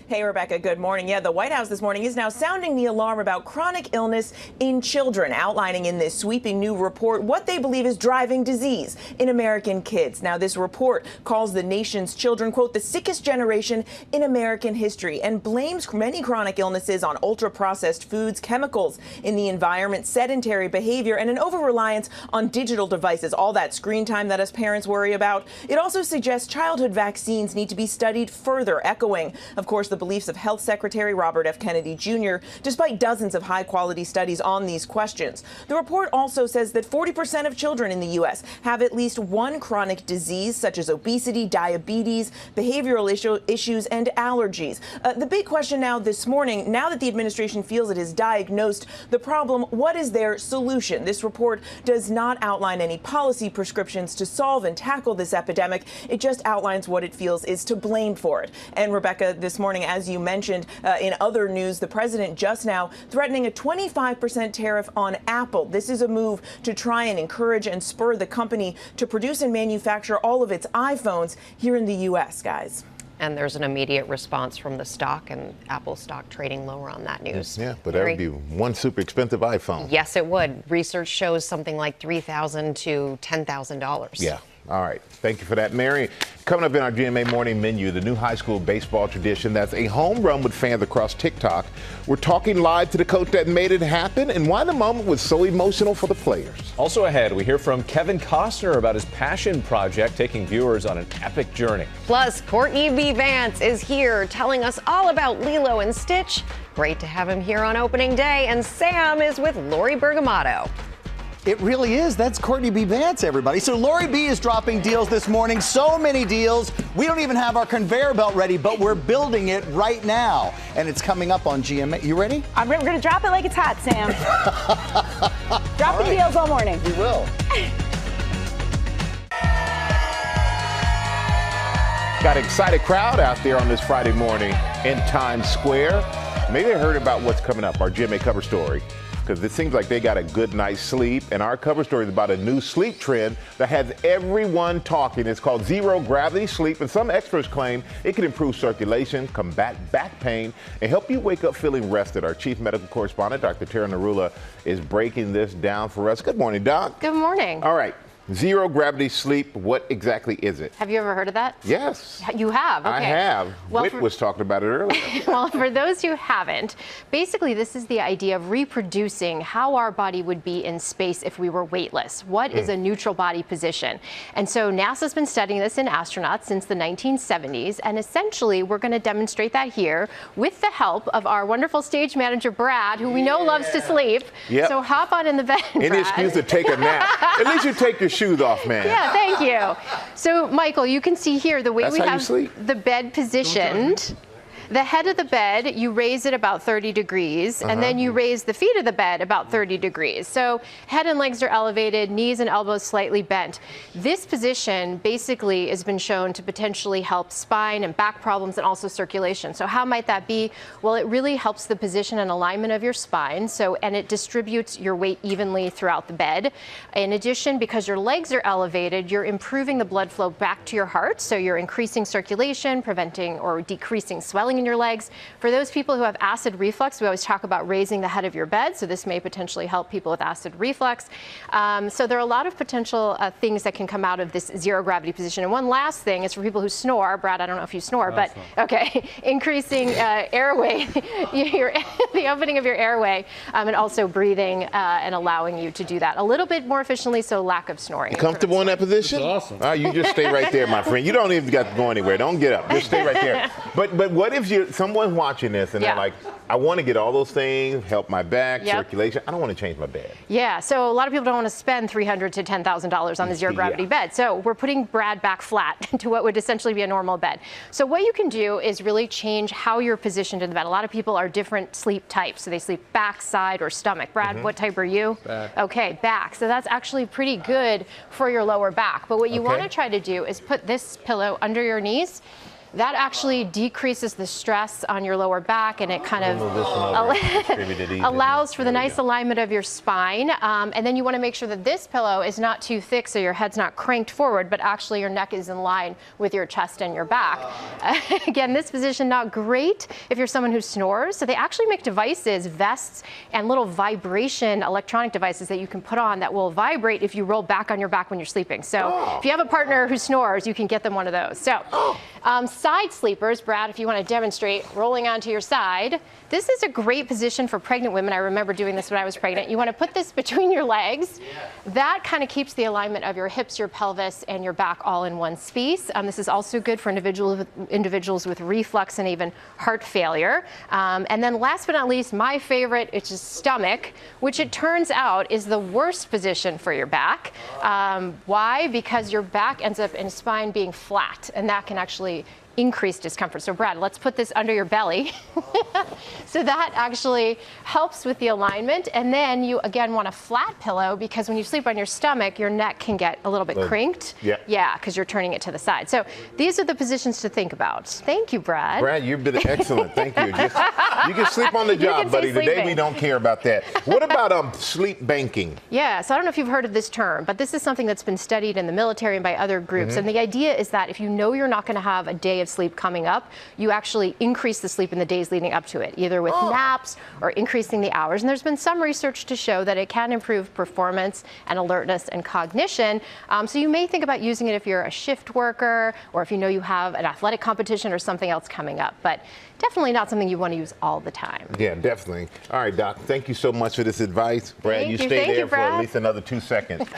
Hey, Rebecca, good morning. Yeah, the White House this morning is now sounding the alarm about chronic illness in children, outlining in this sweeping new report what they believe is driving disease in American kids. Now, this report calls the nation's children, quote, the sickest generation in American history, and blames many chronic illnesses on ultra-processed foods, chemicals in the environment, sedentary behavior, and an over-reliance on digital devices, all that screen time that us parents worry about. It also suggests childhood vaccines need to be studied further, echoing, of course, the beliefs of Health Secretary Robert F. Kennedy Jr., despite dozens of high-quality studies on these questions. The report also says that 40% of children in the U.S. have at least one chronic disease, such as obesity, diabetes, behavioral issues, and allergies. The big question now this morning, now that the administration feels it has diagnosed the problem, what is their solution? This report does not outline any policy prescriptions to solve and tackle this epidemic. It just outlines what it feels is to blame for it. And Rebecca, this morning, as you mentioned, in other news, the president just now threatening a 25% tariff on Apple. This is a move to try and encourage and spur the company to produce and manufacture all of its iPhones here in the U.S., guys. And there's an immediate response from the stock, and Apple stock trading lower on that news. Yeah, but that would be one super expensive iPhone. Yes, it would. Research shows something like $3,000 to $10,000. Yeah. All right. Thank you for that, Mary. Coming up in our GMA morning menu, the new high school baseball tradition that's a home run with fans across TikTok. We're talking live to the coach that made it happen and why the moment was so emotional for the players. Also ahead, we hear from Kevin Costner about his passion project taking viewers on an epic journey. Plus, Courtney B. Vance is here telling us all about Lilo and Stitch. Great to have him here on opening day. And Sam is with Lori Bergamato. It really is. That's Courtney B. Vance, everybody. So Lori B. is dropping deals this morning. So many deals. We don't even have our conveyor belt ready, but we're building it right now. And it's coming up on GMA. You ready? We're going to drop it like it's hot, Sam. Dropping deals all morning. We will. Got an excited crowd out there on this Friday morning in Times Square. Maybe they heard about what's coming up, our GMA cover story. Because it seems like they got a good night's sleep. And our cover story is about a new sleep trend that has everyone talking. It's called zero gravity sleep. And some experts claim it can improve circulation, combat back pain, and help you wake up feeling rested. Our chief medical correspondent, Dr. Tara Narula, is breaking this down for us. Good morning, Doc. Good morning. All right. Zero gravity sleep, what exactly is it? Have you ever heard of that? Yes. You have? Okay. I have. Well, Whit was talking about it earlier. Well, for those who haven't, basically this is the idea of reproducing how our body would be in space if we were weightless. What is a neutral body position? And so NASA's been studying this in astronauts since the 1970s, and essentially we're going to demonstrate that here with the help of our wonderful stage manager, Brad, who we know loves to sleep. Yep. So hop on in the bed, Any Brad. excuse to take a nap. At least you take your shoes off, man. Yeah, thank you. So, Michael, you can see here the way That's we how you have sleep. the bed positioned. The head of the bed, you raise it about 30 degrees, and then you raise the feet of the bed about 30 degrees. So head and legs are elevated, knees and elbows slightly bent. This position basically has been shown to potentially help spine and back problems and also circulation. So how might that be? Well, it really helps the position and alignment of your spine, and it distributes your weight evenly throughout the bed. In addition, because your legs are elevated, you're improving the blood flow back to your heart, so you're increasing circulation, preventing or decreasing swelling in your legs. For those people who have acid reflux, we always talk about raising the head of your bed, so this may potentially help people with acid reflux. So there are a lot of potential things that can come out of this zero gravity position. And one last thing is for people who snore. Brad, I don't know if you snore, but okay, increasing airway, the opening of your airway, and also breathing and allowing you to do that a little bit more efficiently, so lack of snoring. You comfortable in that position? That's awesome. You just stay right there, my friend. You don't even got to go anywhere. Don't get up. Just stay right there. But what if someone's watching this and they're like, I want to get all those things, help my back, circulation. I don't want to change my bed. Yeah, so a lot of people don't want to spend $300 to $10,000 on the zero gravity bed. So we're putting Brad back flat to what would essentially be a normal bed. So what you can do is really change how you're positioned in the bed. A lot of people are different sleep types. So they sleep back, side, or stomach. Brad, what type are you? Back. Okay, back. So that's actually pretty good for your lower back. But what you want to try to do is put this pillow under your knees. That actually decreases the stress on your lower back, and it kind of allows for the nice alignment of your spine. And then you want to make sure that this pillow is not too thick so your head's not cranked forward, but actually your neck is in line with your chest and your back. Again, this position not great if you're someone who snores. So they actually make devices, vests, and little vibration electronic devices that you can put on that will vibrate if you roll back on your back when you're sleeping. So if you have a partner who snores, you can get them one of those. So side sleepers, Brad, if you want to demonstrate rolling onto your side, this is a great position for pregnant women. I remember doing this when I was pregnant. You want to put this between your legs. That kind of keeps the alignment of your hips, your pelvis, and your back all in one space. This is also good for individuals with reflux and even heart failure. And then last but not least, my favorite, which is stomach, which it turns out is the worst position for your back. Why? Because your back ends up in spine being flat, and that can actually increased discomfort. So Brad, let's put this under your belly. So that actually helps with the alignment. And then you again want a flat pillow because when you sleep on your stomach, your neck can get a little bit crinked. Yeah, because you're turning it to the side. So these are the positions to think about. Thank you, Brad. Brad, you've been excellent. Thank you. You can sleep on the job, buddy. Today we don't care about that. What about sleep banking? Yeah, so I don't know if you've heard of this term, but this is something that's been studied in the military and by other groups. And the idea is that if you know you're not going to have a day of sleep coming up, you actually increase the sleep in the days leading up to it, either with naps or increasing the hours. And there's been some research to show that it can improve performance and alertness and cognition. So you may think about using it if you're a shift worker or if you know you have an athletic competition or something else coming up. But definitely not something you want to use all the time. Yeah, definitely. All right, Doc, thank you so much for this advice. Brad, you stay there for at least another 2 seconds.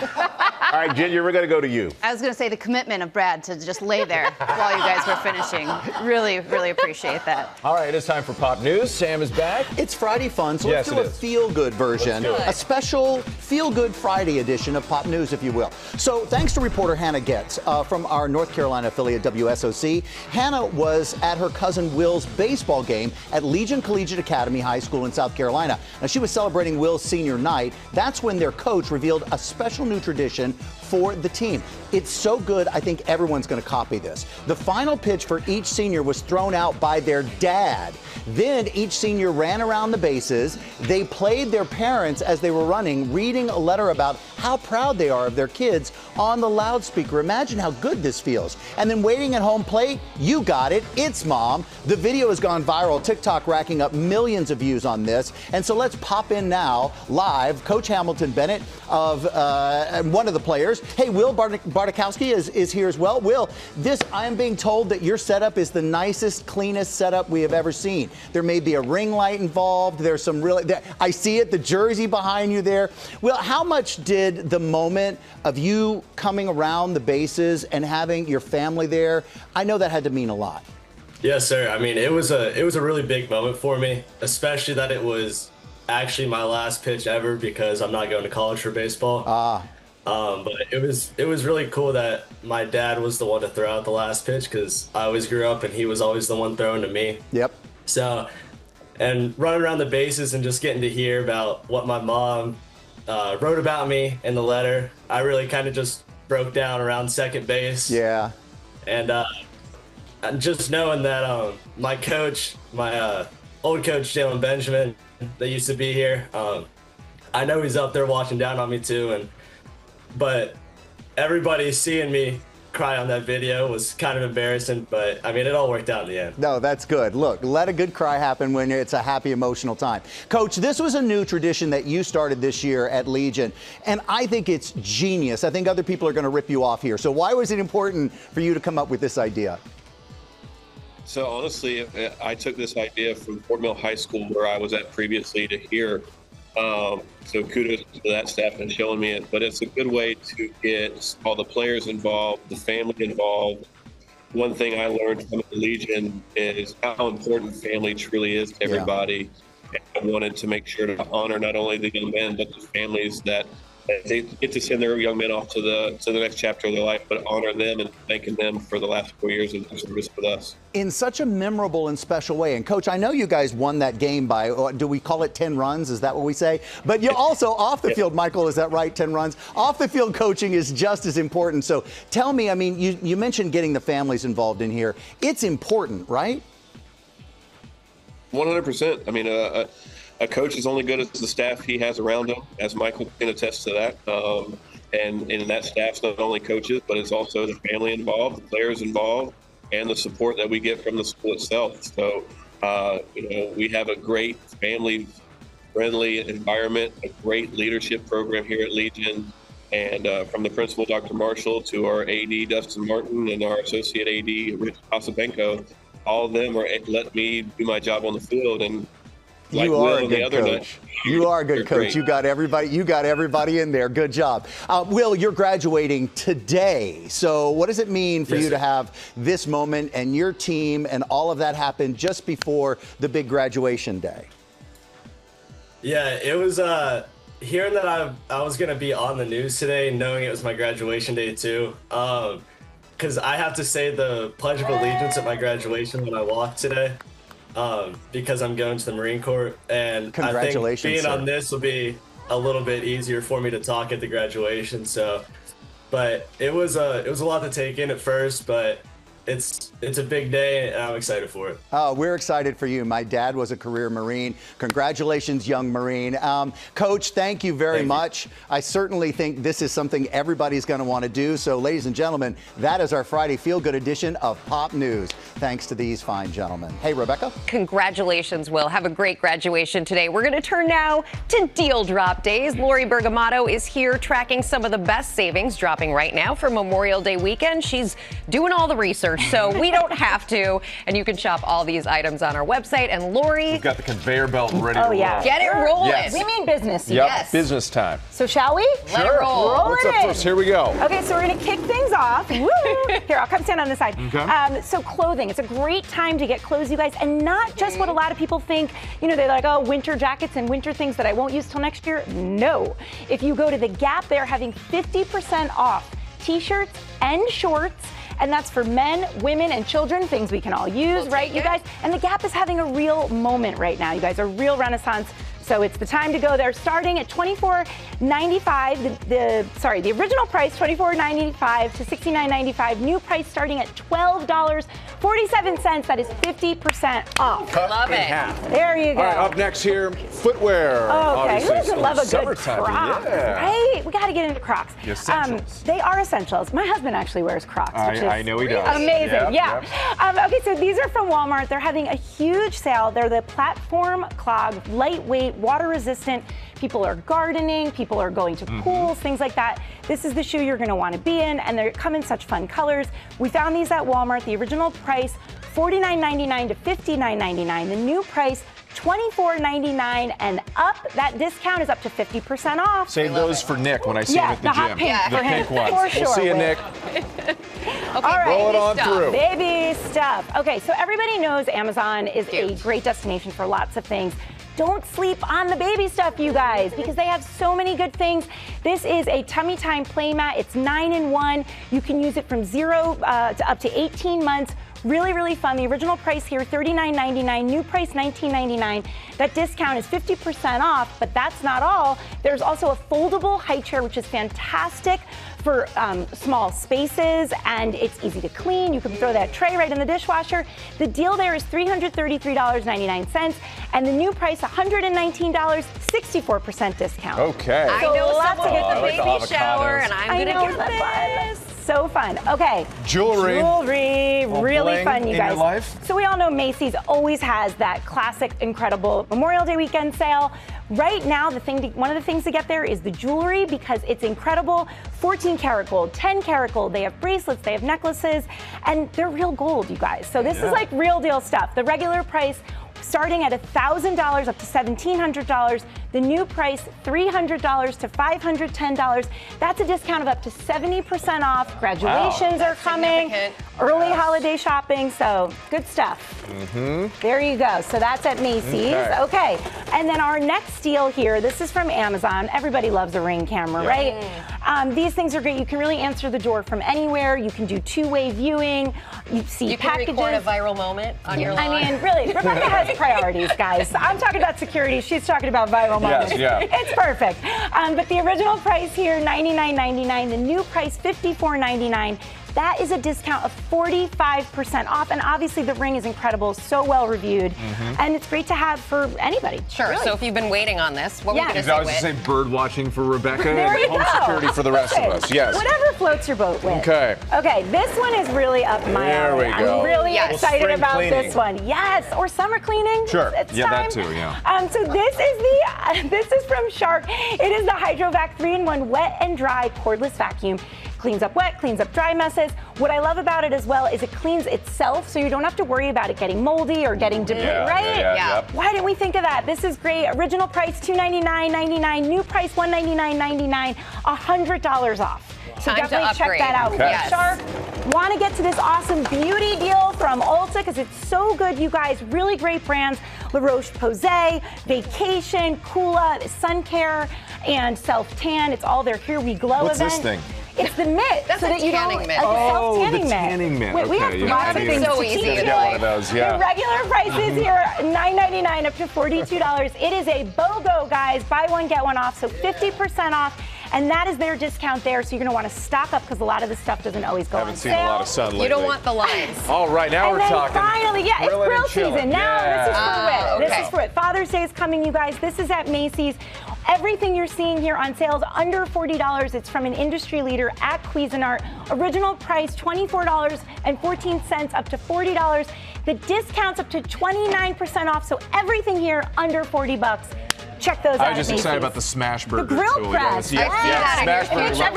All right, Ginger, we're going to go to you. I was going to say the commitment of Brad to just lay there while you guys were finishing. Really, really appreciate that. All right, it's time for Pop News. Sam is back. It's Friday fun, so let's do a feel-good version. A special Feel-Good Friday edition of Pop News, if you will. So thanks to reporter Hannah Getz from our North Carolina affiliate WSOC. Hannah was at her cousin Will's baseball game at Legion Collegiate Academy High School in South Carolina. Now, she was celebrating Will's senior night. That's when their coach revealed a special new tradition for the team. It's so good, I think everyone's going to copy this. The final pitch for each senior was thrown out by their dad. Then each senior ran around the bases. They played their parents as they were running, reading a letter about how proud they are of their kids on the loudspeaker. Imagine how good this feels. And then waiting at home plate, you got it, it's Mom. The video has gone viral, TikTok racking up millions of views on this. And so let's pop in now, live, Coach Hamilton Bennett of one of the players, course. Hey, Will Bartikowski is here as well. Will, I am being told that your setup is the nicest, cleanest setup we have ever seen. There may be a ring light involved. There's some really, I see it, the jersey behind you there. Will, how much did the moment of you coming around the bases and having your family there, I know that had to mean a lot. Yes, sir. I mean, it was a really big moment for me, especially that it was actually my last pitch ever because I'm not going to college for baseball. But it was really cool that my dad was the one to throw out the last pitch because I always grew up and he was always the one throwing to me. Yep. So, and running around the bases and just getting to hear about what my mom wrote about me in the letter, I really kind of just broke down around second base. Yeah. And just knowing that my coach, my old coach, Jalen Benjamin, that used to be here, I know he's up there watching down on me too. But everybody seeing me cry on that video was kind of embarrassing, but I mean, it all worked out in the end. No, that's good. Look, let a good cry happen when it's a happy, emotional time. Coach, this was a new tradition that you started this year at Legion, and I think it's genius. I think other people are going to rip you off here. So why was it important for you to come up with this idea? So honestly, I took this idea from Fort Mill High School where I was at previously to here. So kudos to that staff and showing me it. But it's a good way to get all the players involved, the family involved. One thing I learned from the Legion is how important family truly is to everybody. Yeah. And I wanted to make sure to honor not only the young men, but the families that they get to send their young men off to the next chapter of their life, but honor them and thanking them for the last 4 years of their service with us. In such a memorable and special way. And Coach, I know you guys won that game by, do we call it 10 runs? Is that what we say? But you also off the field, Michael, is that right? 10 runs? Off the field coaching is just as important. So tell me, I mean, you mentioned getting the families involved in here. It's important, right? 100%. I mean, a coach is only good as the staff he has around him, as Michael can attest to that. And that staff's not only coaches, but it's also the family involved, the players involved, and the support that we get from the school itself. So, we have a great family-friendly environment, a great leadership program here at Legion. And from the principal, Dr. Marshall, to our AD, Dustin Martin, and our associate AD, Rich Osapenko, all of them are letting me do my job on the field. And like you are Will a good coach. You are a good coach. Great. You got everybody in there. Good job. Will, you're graduating today. So what does it mean for you to have this moment and your team and all of that happen just before the big graduation day? Yeah, it was hearing that I was going to be on the news today, knowing it was my graduation day too. Because I have to say the Pledge of Allegiance at my graduation when I walked today. Because I'm going to the Marine Corps, and congratulations, I think being on this will be a little bit easier for me to talk at the graduation. So, but it was a lot to take in at first, but it's a big day, and I'm excited for it. Oh, we're excited for you. My dad was a career Marine. Congratulations, young Marine. Coach, thank you very much. I certainly think this is something everybody's going to want to do. So, ladies and gentlemen, that is our Friday Feel Good edition of Pop News. Thanks to these fine gentlemen. Hey, Rebecca. Congratulations, Will. Have a great graduation today. We're going to turn now to Deal Drop Days. Lori Bergamato is here tracking some of the best savings dropping right now for Memorial Day weekend. She's doing all the research, so we don't have to. And you can shop all these items on our website. And Lori, we've got the conveyor belt ready to roll. Get it rolling. Yes. We mean business. Yep. Yes. Business time. So shall we? Let it roll. What's up first? Here we go. Okay, so we're going to kick things off. Woo! Here, I'll come stand on this side. Okay. So clothing. It's a great time to get clothes, you guys, and not just what a lot of people think. You know, they're like, oh, winter jackets and winter things that I won't use till next year. No. If you go to the Gap, they're having 50% off t-shirts and shorts. And that's for men, women, and children, things we can all use, right, you guys? And the Gap is having a real moment right now, you guys, a real renaissance. So it's the time to go there, starting at $24.95. The original price, $24.95 to $69.95. New price starting at $12.47. That is 50% off. Cut Love in it. half. There you go. All right, up next here, footwear. Okay, who doesn't love a good Summertime, Crocs, yeah. right? We got to get into Crocs. The essentials. They are essentials. My husband actually wears Crocs, which is I know he does. amazing. Yep. Okay, so these are from Walmart. They're having a huge sale. They're the platform clog, lightweight, lightweight, water resistant. People are gardening, people are going to pools, things like that. This is the shoe you're gonna wanna be in, and they come in such fun colors. We found these at Walmart. The original price, $49.99 to $59.99. The new price, $24.99 and up. That discount is up to 50% off. Save those for Nick when I see him at the hot gym. pink for him, pink ones. for sure. We'll see you, Nick. All right, roll it on through. Baby stuff. Okay, so everybody knows Amazon is a great destination for lots of things. Don't sleep on the baby stuff, you guys, because they have so many good things. This is a Tummy Time play mat. It's 9-in-1. You can use it from 0 to up to 18 months. Really, really fun. The original price here, $39.99. New price, $19.99. That discount is 50% off, but that's not all. There's also a foldable high chair, which is fantastic for small spaces, and it's easy to clean. You can throw that tray right in the dishwasher. The deal there is $333.99, and the new price, $119, 64% discount. Okay. I know lots someone of with a baby shower, and I'm going to get this. So fun. Okay. Jewelry. Jewelry. Really bling fun, you in guys. your life? So we all know Macy's always has that classic, incredible Memorial Day weekend sale. Right now, one of the things to get there is the jewelry because it's incredible. 14 karat gold, 10 karat gold. They have bracelets, they have necklaces, and they're real gold, you guys. So this is like real deal stuff. The regular price starting at $1,000 up to $1,700. The new price, $300 to $510. That's a discount of up to 70% off. Graduations are coming. Early holiday shopping, so good stuff. There you go. So that's at Macy's. Okay. And then our next deal here, this is from Amazon. Everybody loves a Ring camera, right? These things are great. You can really answer the door from anywhere. You can do two-way viewing. You see packages. You can record a viral moment on your lawn. I mean, really, Rebecca has priorities, guys. I'm talking about security. She's talking about viral moments. It's perfect. But the original price here, $99.99. The new price, $54.99. That is a discount of 45% off. And obviously the Ring is incredible, so well reviewed. And it's great to have for anybody. Sure, really. so if you've been waiting on this, what were you going to say, I was going to say bird watching for Rebecca There you and home go. security for the rest of us. Yes. Whatever floats your boat with. Okay. Okay, this one is really up my alley. There we go. I'm really excited Spring about cleaning. this one. Yes, or summer cleaning. Sure. It's Yeah, time. that too, yeah. So this is from Shark. It is the HydroVac 3-in-1 wet and dry cordless vacuum. Cleans up wet, cleans up dry messes. What I love about it as well is it cleans itself, so you don't have to worry about it getting moldy or getting debris, right? Yep. Why didn't we think of that? This is great. Original price $299.99. New price $199.99. $100 off. So Time to definitely check upgrade. that out. Okay. Yes. Shark, want to get to this awesome beauty deal from Ulta because it's so good, you guys. Really great brands. La Roche-Posay, Vacation, Kula, Sun Care, and Self Tan. It's all their Here We Glow What's event. this thing? It's the mitt. That's so a that you tanning don't, mitt. A self-tanning the mitt. tanning mitt. We have Okay, lots of yeah. things So to easy teach to you. do. Get one of those, The yeah. regular price is here, $9.99 up to $42. It is a BOGO, guys. Buy one, get one off, so 50% off. And that is their discount there, so you're going to want to stock up because a lot of this stuff doesn't always go on Haven't seen sale. a lot of sun lately. You don't want the lines. All right, now And we're then talking. finally, it's grilling grill and chilling. season. Now this is for Yeah. it. This Okay. is for it. Father's Day is coming, you guys. This is at Macy's. Everything you're seeing here on sale is under $40. It's from an industry leader at Cuisinart. Original price $24.14 up to $40. The discounts up to 29% off. So everything here under $40. Check those out. I was just at excited Macy's. about the smash burger. The grill too. press. Yeah, Yeah, smash your burger. kids Makes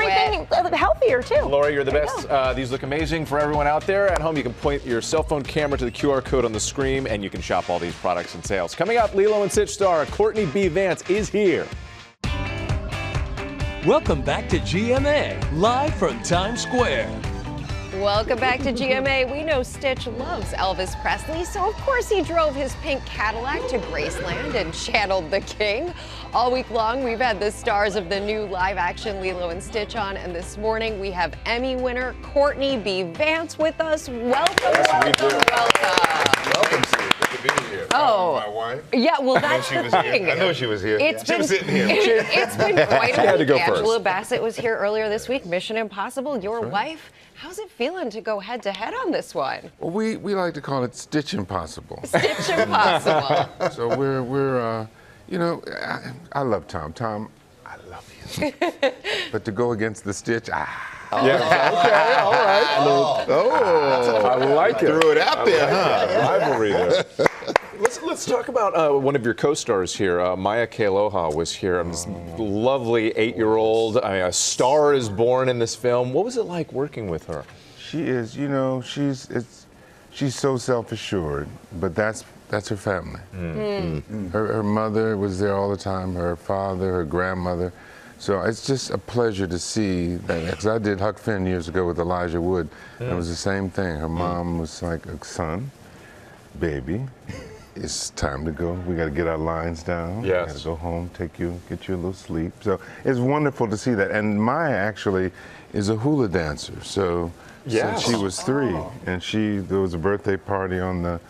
everything healthier too. Laura, you're the best. These look amazing for everyone out there at home. You can point your cell phone camera to the QR code on the screen, and you can shop all these products and sales. Coming up, Lilo and Stitch star Courtney B. Vance is here. Welcome back to GMA, live from Times Square. Welcome back to GMA. We know Stitch loves Elvis Presley, so of course he drove his pink Cadillac to Graceland and channeled the king. All week long, we've had the stars of the new live-action Lilo and Stitch on, and this morning we have Emmy winner Courtney B. Vance with us. Welcome, welcome. Welcome, Steve. Good to be here. Oh. My wife. Yeah, well, I know that's she the was thing. here. I know she was here. It's She been, was sitting here. It's been quite She a had to week. go first. Angela Bassett was here earlier this week. Mission Impossible, your wife. How's it feeling to go head-to-head on this one? Well, we like to call it Stitch Impossible. Stitch Impossible. So we're you know, I love Tom. Tom, I love you. But to go against the Stitch, Yeah. Okay. All right. oh, I like it. Threw it out there, huh? Rivalry there. Let's talk about one of your co-stars here. Maya Kealoha was here. This lovely 8-year-old. A star is born in this film. What was it like working with her? She is, you know, she's so self-assured, but that's her family. Her mother was there all the time, her father, her grandmother. So it's just a pleasure to see that, because I did Huck Finn years ago with Elijah Wood, and it was the same thing. Her mom was like, son, baby, it's time to go. We got to get our lines down. Yes. We got to go home, get you a little sleep. So it's wonderful to see that. And Maya actually is a hula dancer. So since she was 3, and there was a birthday party on the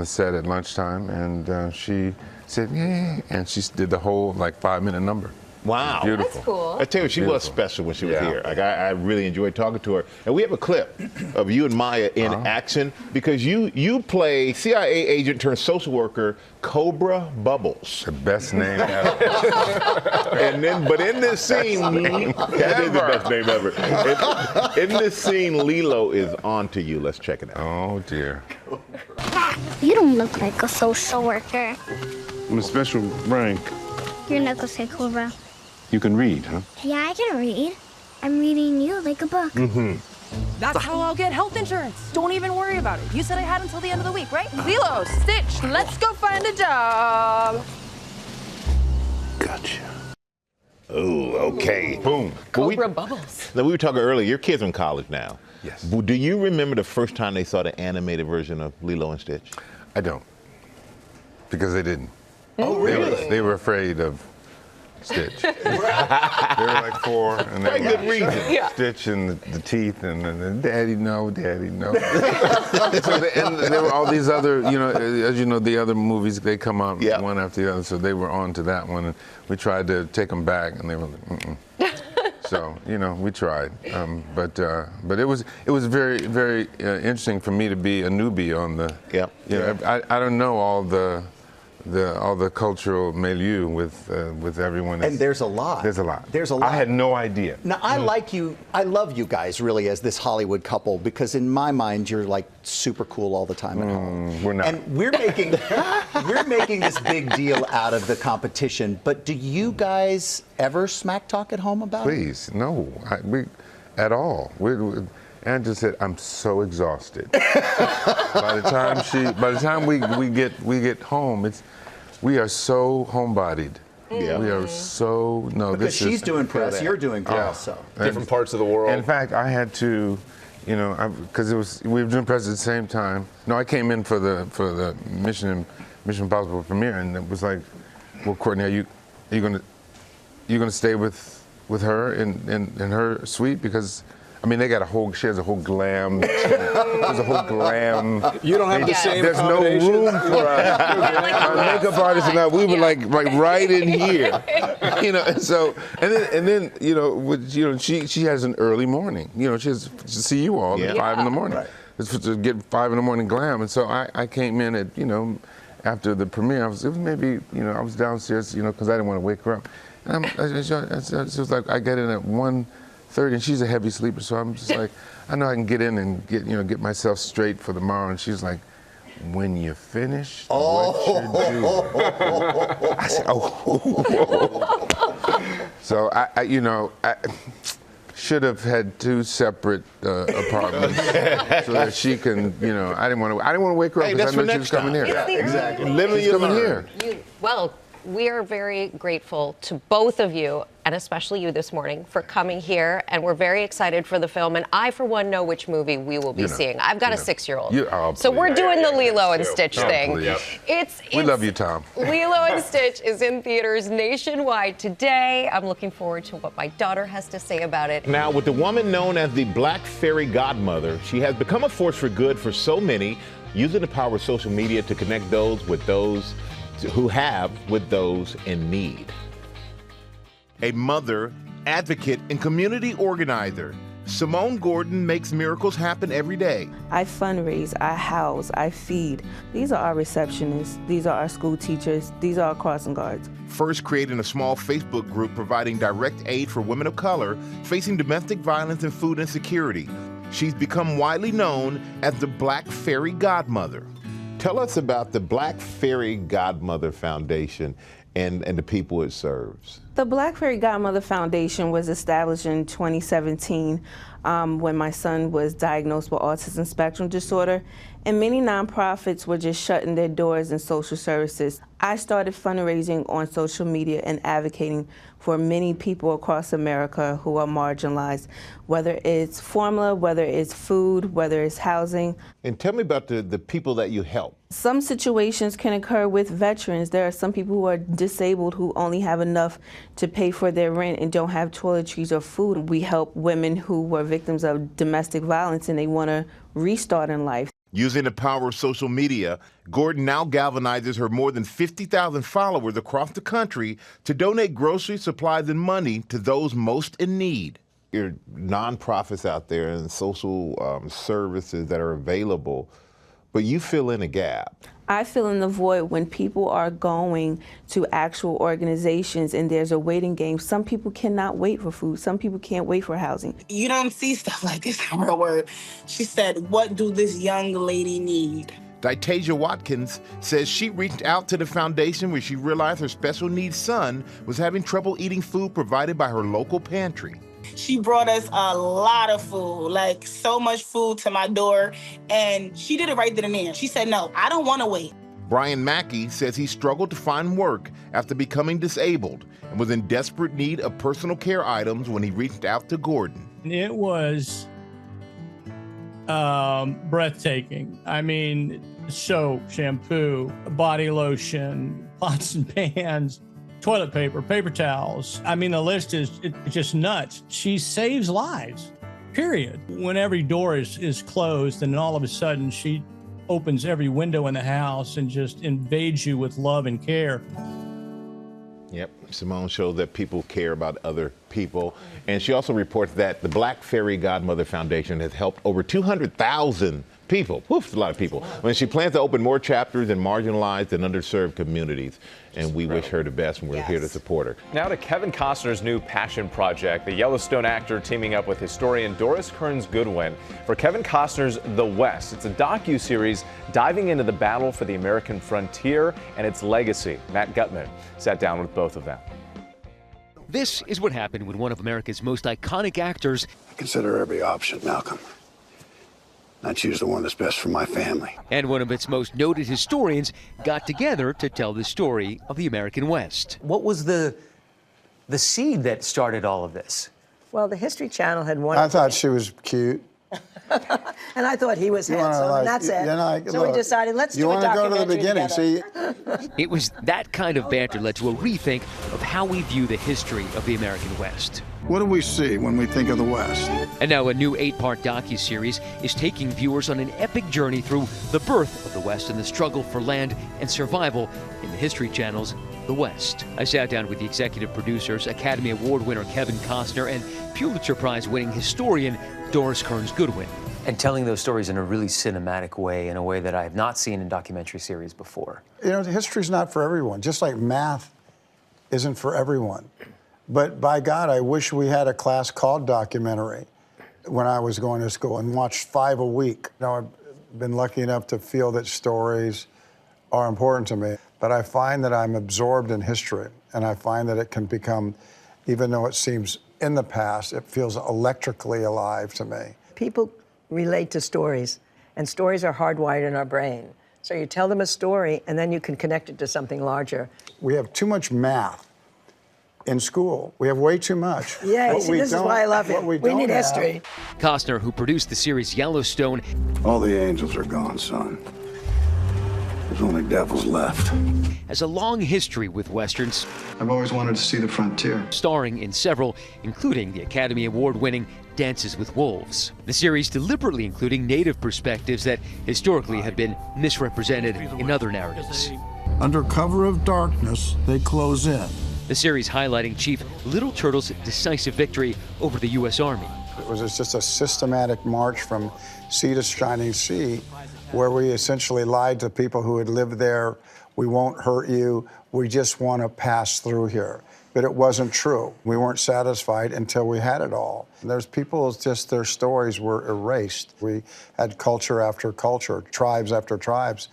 set at lunchtime, and she said, yeah, and she did the whole 5-minute number. Wow. Beautiful. That's cool. I tell you, she was special when she was here. Like, I really enjoyed talking to her. And we have a clip of you and Maya in action, because you play CIA agent turned social worker Cobra Bubbles. The best name ever. But in this scene, that is the best name ever. In this scene, Lilo is on to you. Let's check it out. Oh, dear. You don't look like a social worker. I'm a special rank. You're not gonna say Cobra. You can read, huh? Yeah, I can read. I'm reading you like a book. That's how I'll get health insurance. Don't even worry about it. You said I had until the end of the week, right? Lilo, Stitch, let's go find a job. Gotcha. Oh, okay. Boom. Cobra Bubbles. Now, we were talking earlier, your kids are in college now. Yes. Do you remember the first time they saw the animated version of Lilo and Stitch? I don't. Because they didn't. Oh, really? They were afraid of Stitch. They were like 4, and they good reason. Stitch and the teeth, and then Daddy, no, Daddy, no. And there were all these other, as you know, the other movies, they come out one after the other, so they were on to that one, and we tried to take them back, and they were like, So, we tried, but it was very, very interesting for me to be a newbie on the. I don't know all the cultural milieu with everyone. And there's a lot. There's a lot. There's a lot. I had no idea. Now, I love you guys really as this Hollywood couple, because in my mind you're like super cool all the time at home. We're not. And we're making this big deal out of the competition. But do you guys ever smack talk at home about it? Please, no, at all. Anne just said, "I'm so exhausted." By the time we get home, we are so homebodied. Yeah. We are so because she's doing press, you're doing press, so different parts of the world. In fact, I had to, because we were doing press at the same time. No, I came in for the Mission Impossible premiere, and it was like, well, Courtney, are you gonna stay with her in her suite, because. I mean, she has a whole glam. There's a whole glam. You don't have the same. There's no room for our makeup artist and I. We were like right in here, So and then she has an early morning. She has to see you all at 5 in the morning. Right. It's to get 5 in the morning glam, and so I came in at after the premiere. I was downstairs because I didn't want to wake her up. And it was like I get in at 1:30, and she's a heavy sleeper, so I'm just like, I know I can get in and get myself straight for tomorrow. And she's like, when you finish, what you do? I said, So I should have had 2 separate apartments so that she can, I didn't want to wake her up because I know she was coming here. Yeah, exactly. She's coming here. Well, we are very grateful to both of you, and especially you this morning, for coming here. And we're very excited for the film. And I, for one, know which movie we will be seeing. I've got a 6-year-old. So we're doing the Lilo and Stitch thing. We love you, Tom. Lilo and Stitch is in theaters nationwide today. I'm looking forward to what my daughter has to say about it. Now, with the woman known as the Black Fairy Godmother, she has become a force for good for so many, using the power of social media to connect those with those in need. A mother, advocate, and community organizer, Simone Gordon makes miracles happen every day. I fundraise, I house, I feed. These are our receptionists, these are our school teachers, these are our crossing guards. First creating a small Facebook group providing direct aid for women of color facing domestic violence and food insecurity. She's become widely known as the Black Fairy Godmother. Tell us about the Black Fairy Godmother Foundation and the people it serves. The Black Fairy Godmother Foundation was established in 2017 when my son was diagnosed with autism spectrum disorder, and many nonprofits were just shutting their doors in social services. I started fundraising on social media and advocating for many people across America who are marginalized, whether it's formula, whether it's food, whether it's housing. And tell me about the people that you help. Some situations can occur with veterans. There are some people who are disabled who only have enough to pay for their rent and don't have toiletries or food. We help women who were victims of domestic violence and they want to restart in life. Using the power of social media, Gordon now galvanizes her more than 50,000 followers across the country to donate groceries, supplies, and money to those most in need. There are nonprofits out there and social services that are available, but you fill in a gap. I fill in the void when people are going to actual organizations and there's a waiting game. Some people cannot wait for food. Some people can't wait for housing. You don't see stuff like this in real world. She said, "What do this young lady need?" Ditasia Watkins says she reached out to the foundation when she realized her special needs son was having trouble eating food provided by her local pantry. She brought us a lot of food, like so much food to my door, and she did it right then and there. She said, "No, I don't want to wait." Brian Mackey says he struggled to find work after becoming disabled and was in desperate need of personal care items when he reached out to Gordon. It was breathtaking. I mean, soap, shampoo, body lotion, pots and pans, toilet paper, paper towels. I mean, the list is it's just nuts. She saves lives, period. When every door is closed and all of a sudden she opens every window in the house and just invades you with love and care. Yep, Simone shows that people care about other people. And she also reports that the Black Fairy Godmother Foundation has helped over 200,000 people. Woof, a lot of people. When she plans to open more chapters in marginalized and underserved communities. And we wish her the best, and we're here to support her. Now to Kevin Costner's new passion project, the Yellowstone actor teaming up with historian Doris Kearns Goodwin for Kevin Costner's The West. It's a docu-series diving into the battle for the American frontier and its legacy. Matt Gutman sat down with both of them. This is what happened when one of America's most iconic actors. I consider every option, Malcolm. I choose the one that's best for my family. And one of its most noted historians got together to tell the story of the American West. What was the seed that started all of this? Well, the History Channel had one. I thought she was cute. And I thought he was handsome, and that's it. So we decided, let's do a documentary. You want to go to the beginning, see? It was that kind of banter led to a rethink of how we view the history of the American West. What do we see when we think of the West? And now a new 8-part docuseries is taking viewers on an epic journey through the birth of the West and the struggle for land and survival in the History Channel's The West. I sat down with the executive producers, Academy Award winner Kevin Costner, and Pulitzer Prize winning historian Doris Kearns Goodwin. And telling those stories in a really cinematic way, in a way that I have not seen in documentary series before. You know, history's not for everyone, just like math isn't for everyone. But by God, I wish we had a class called documentary when I was going to school and watched 5 a week. You know, I've been lucky enough to feel that stories are important to me. But I find that I'm absorbed in history, and I find that it can become, even though it seems in the past, it feels electrically alive to me. People relate to stories, and stories are hardwired in our brain. So you tell them a story, and then you can connect it to something larger. We have too much math in school. We have way too much. Yeah, see, this is why I love it. We need history. Costner, who produced the series Yellowstone. All the angels are gone, son. There's only devils left. Has a long history with Westerns. I've always wanted to see the frontier. Starring in several, including the Academy Award-winning Dances with Wolves. The series deliberately including Native perspectives that historically have been misrepresented in other narratives. Under cover of darkness, they close in. The series highlighting Chief Little Turtle's decisive victory over the U.S. Army. It was just a systematic march from sea to shining sea, where we essentially lied to people who had lived there. We won't hurt you. We just want to pass through here. But it wasn't true. We weren't satisfied until we had it all. There's people, just their stories were erased. We had culture after culture, tribes after tribes,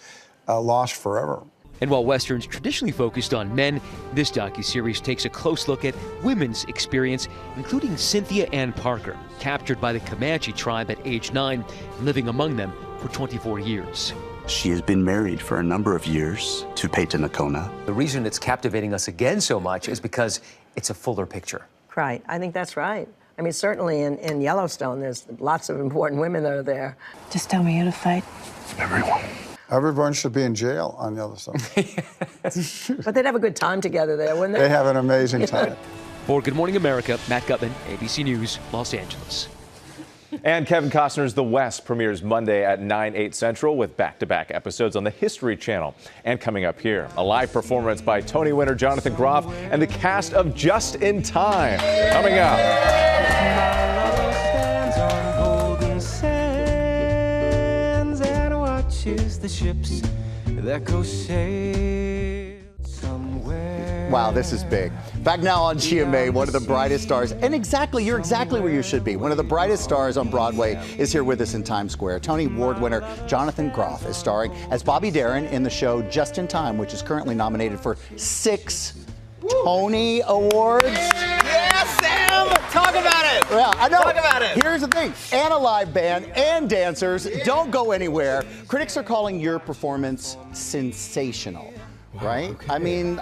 lost forever. And while Westerns traditionally focused on men, this docuseries takes a close look at women's experience, including Cynthia Ann Parker, captured by the Comanche tribe at age 9 and living among them for 24 years. She has been married for a number of years to Peyton Nakona. The reason it's captivating us again so much is because it's a fuller picture. Right. I think that's right. I mean, certainly in Yellowstone, there's lots of important women that are there. Just tell me who to fight. Everyone. Everyone should be in jail on Yellowstone. But they'd have a good time together there, wouldn't they? They have an amazing time. For Good Morning America, Matt Gutman, ABC News, Los Angeles. And Kevin Costner's The West premieres Monday at 9/8 Central with back-to-back episodes on the History Channel. And coming up here, a live performance by Tony winner Jonathan Groff and the cast of Just in Time. Coming up. The ships that go sail somewhere. Wow, this is big. Back now on GMA, one of the brightest stars, and you're exactly where you should be. One of the brightest stars on Broadway is here with us in Times Square. Tony Award winner Jonathan Groff is starring as Bobby Darin in the show Just in Time, which is currently nominated for 6 Tony Awards. Yeah, Sam! Talk about it! Yeah, I know. Talk about it! Here's the thing, and a live band and dancers. Don't go anywhere. Critics are calling your performance sensational. Right? Okay. I mean,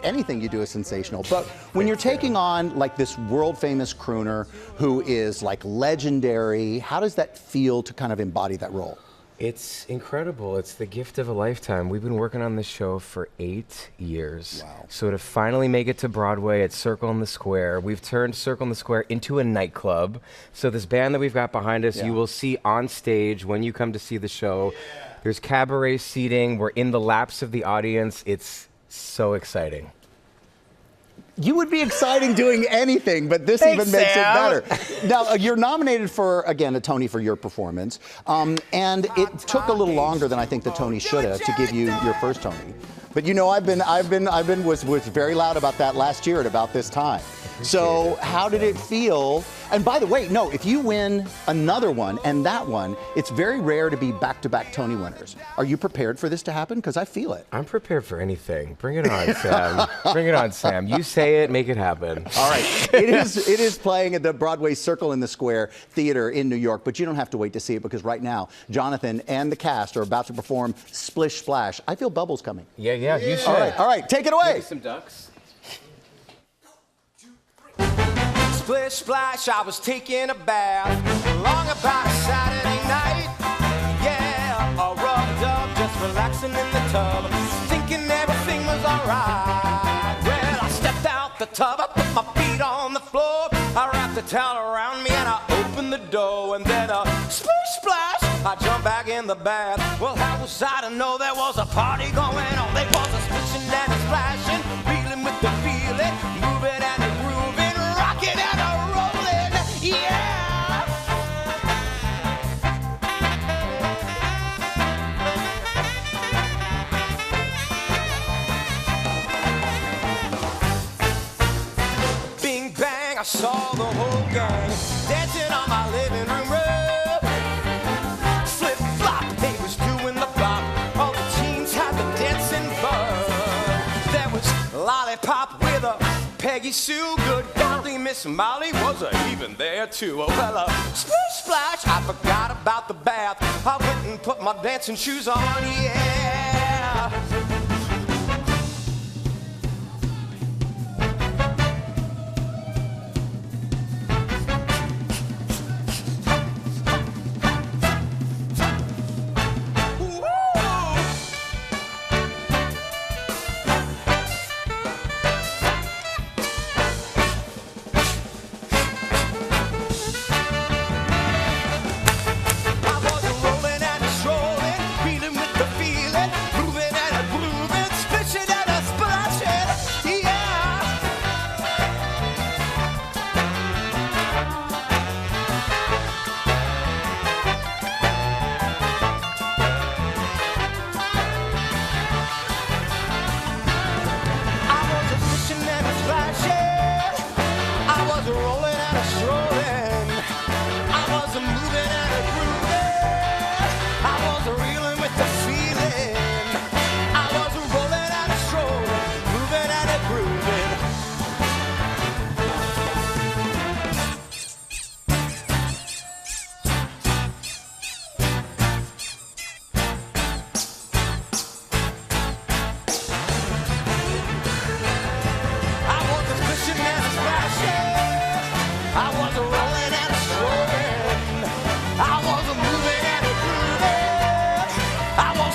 anything you do is sensational. But when you're taking on like this world famous crooner who is like legendary, how does that feel to kind of embody that role? It's incredible. It's the gift of a lifetime. We've been working on this show for 8 years. Wow. So to finally make it to Broadway at Circle in the Square, we've turned Circle in the Square into a nightclub. So this band that we've got behind us, you will see on stage when you come to see the show. There's cabaret seating. We're in the laps of the audience. It's so exciting. You would be exciting doing anything, but this even makes it better. Now, you're nominated for, again, a Tony for your performance, and it took a little longer than I think the Tony should have to give you your first Tony. But you know, was very loud about that last year at about this time. So how did it feel? And by the way, no, if you win another one and that one, it's very rare to be back-to-back Tony winners. Are you prepared for this to happen? Because I feel it. I'm prepared for anything. Bring it on, Sam. Bring it on, Sam. You say it, make it happen. All right. It is playing at the Broadway Circle in the Square Theater in New York, but you don't have to wait to see it because right now, Jonathan and the cast are about to perform Splish Splash. I feel bubbles coming. Yeah, you should. All right, take it away. Maybe some ducks. Splish splash, I was taking a bath long about a Saturday night. Yeah, I rubbed up, just relaxing in the tub, thinking everything was alright. Well, I stepped out the tub, I put my feet on the floor, I wrapped the towel around me and I opened the door, and then splish splash, I jumped back in the bath. Well, how was I to know there was a party going on? There was a splishing and a splashing, reeling with the feeling, moving and a grooving, rocking and a rolling, yeah! Bing bang, I saw the whole gang dancing on my living room rug. Flip flop, they was doing the bop. All the teens had the dancing bug. There was Lollipop with a Peggy Sue. Good golly, Miss Molly was even there too. Oh, well, splish splash, I forgot about the bath. I went and put my dancing shoes on, yeah.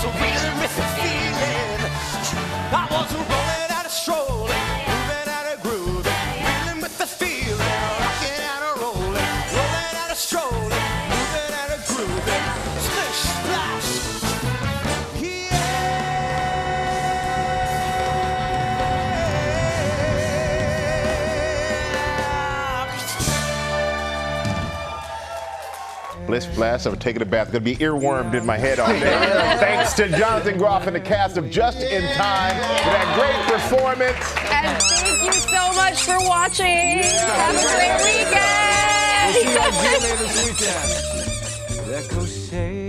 was reeling with the feeling. I was rolling out of strolling, moving out of groove, reeling with the feeling, rocking out of rolling, rolling out of strolling, moving out of groove, splish splash. Bliss Blast, I'm taking a bath. Gonna be earwormed in my head all day. Thanks to Jonathan Groff and the cast of Just in Time for that great performance. And thank you so much for watching. Have a great weekend. We'll see you on GMA this weekend.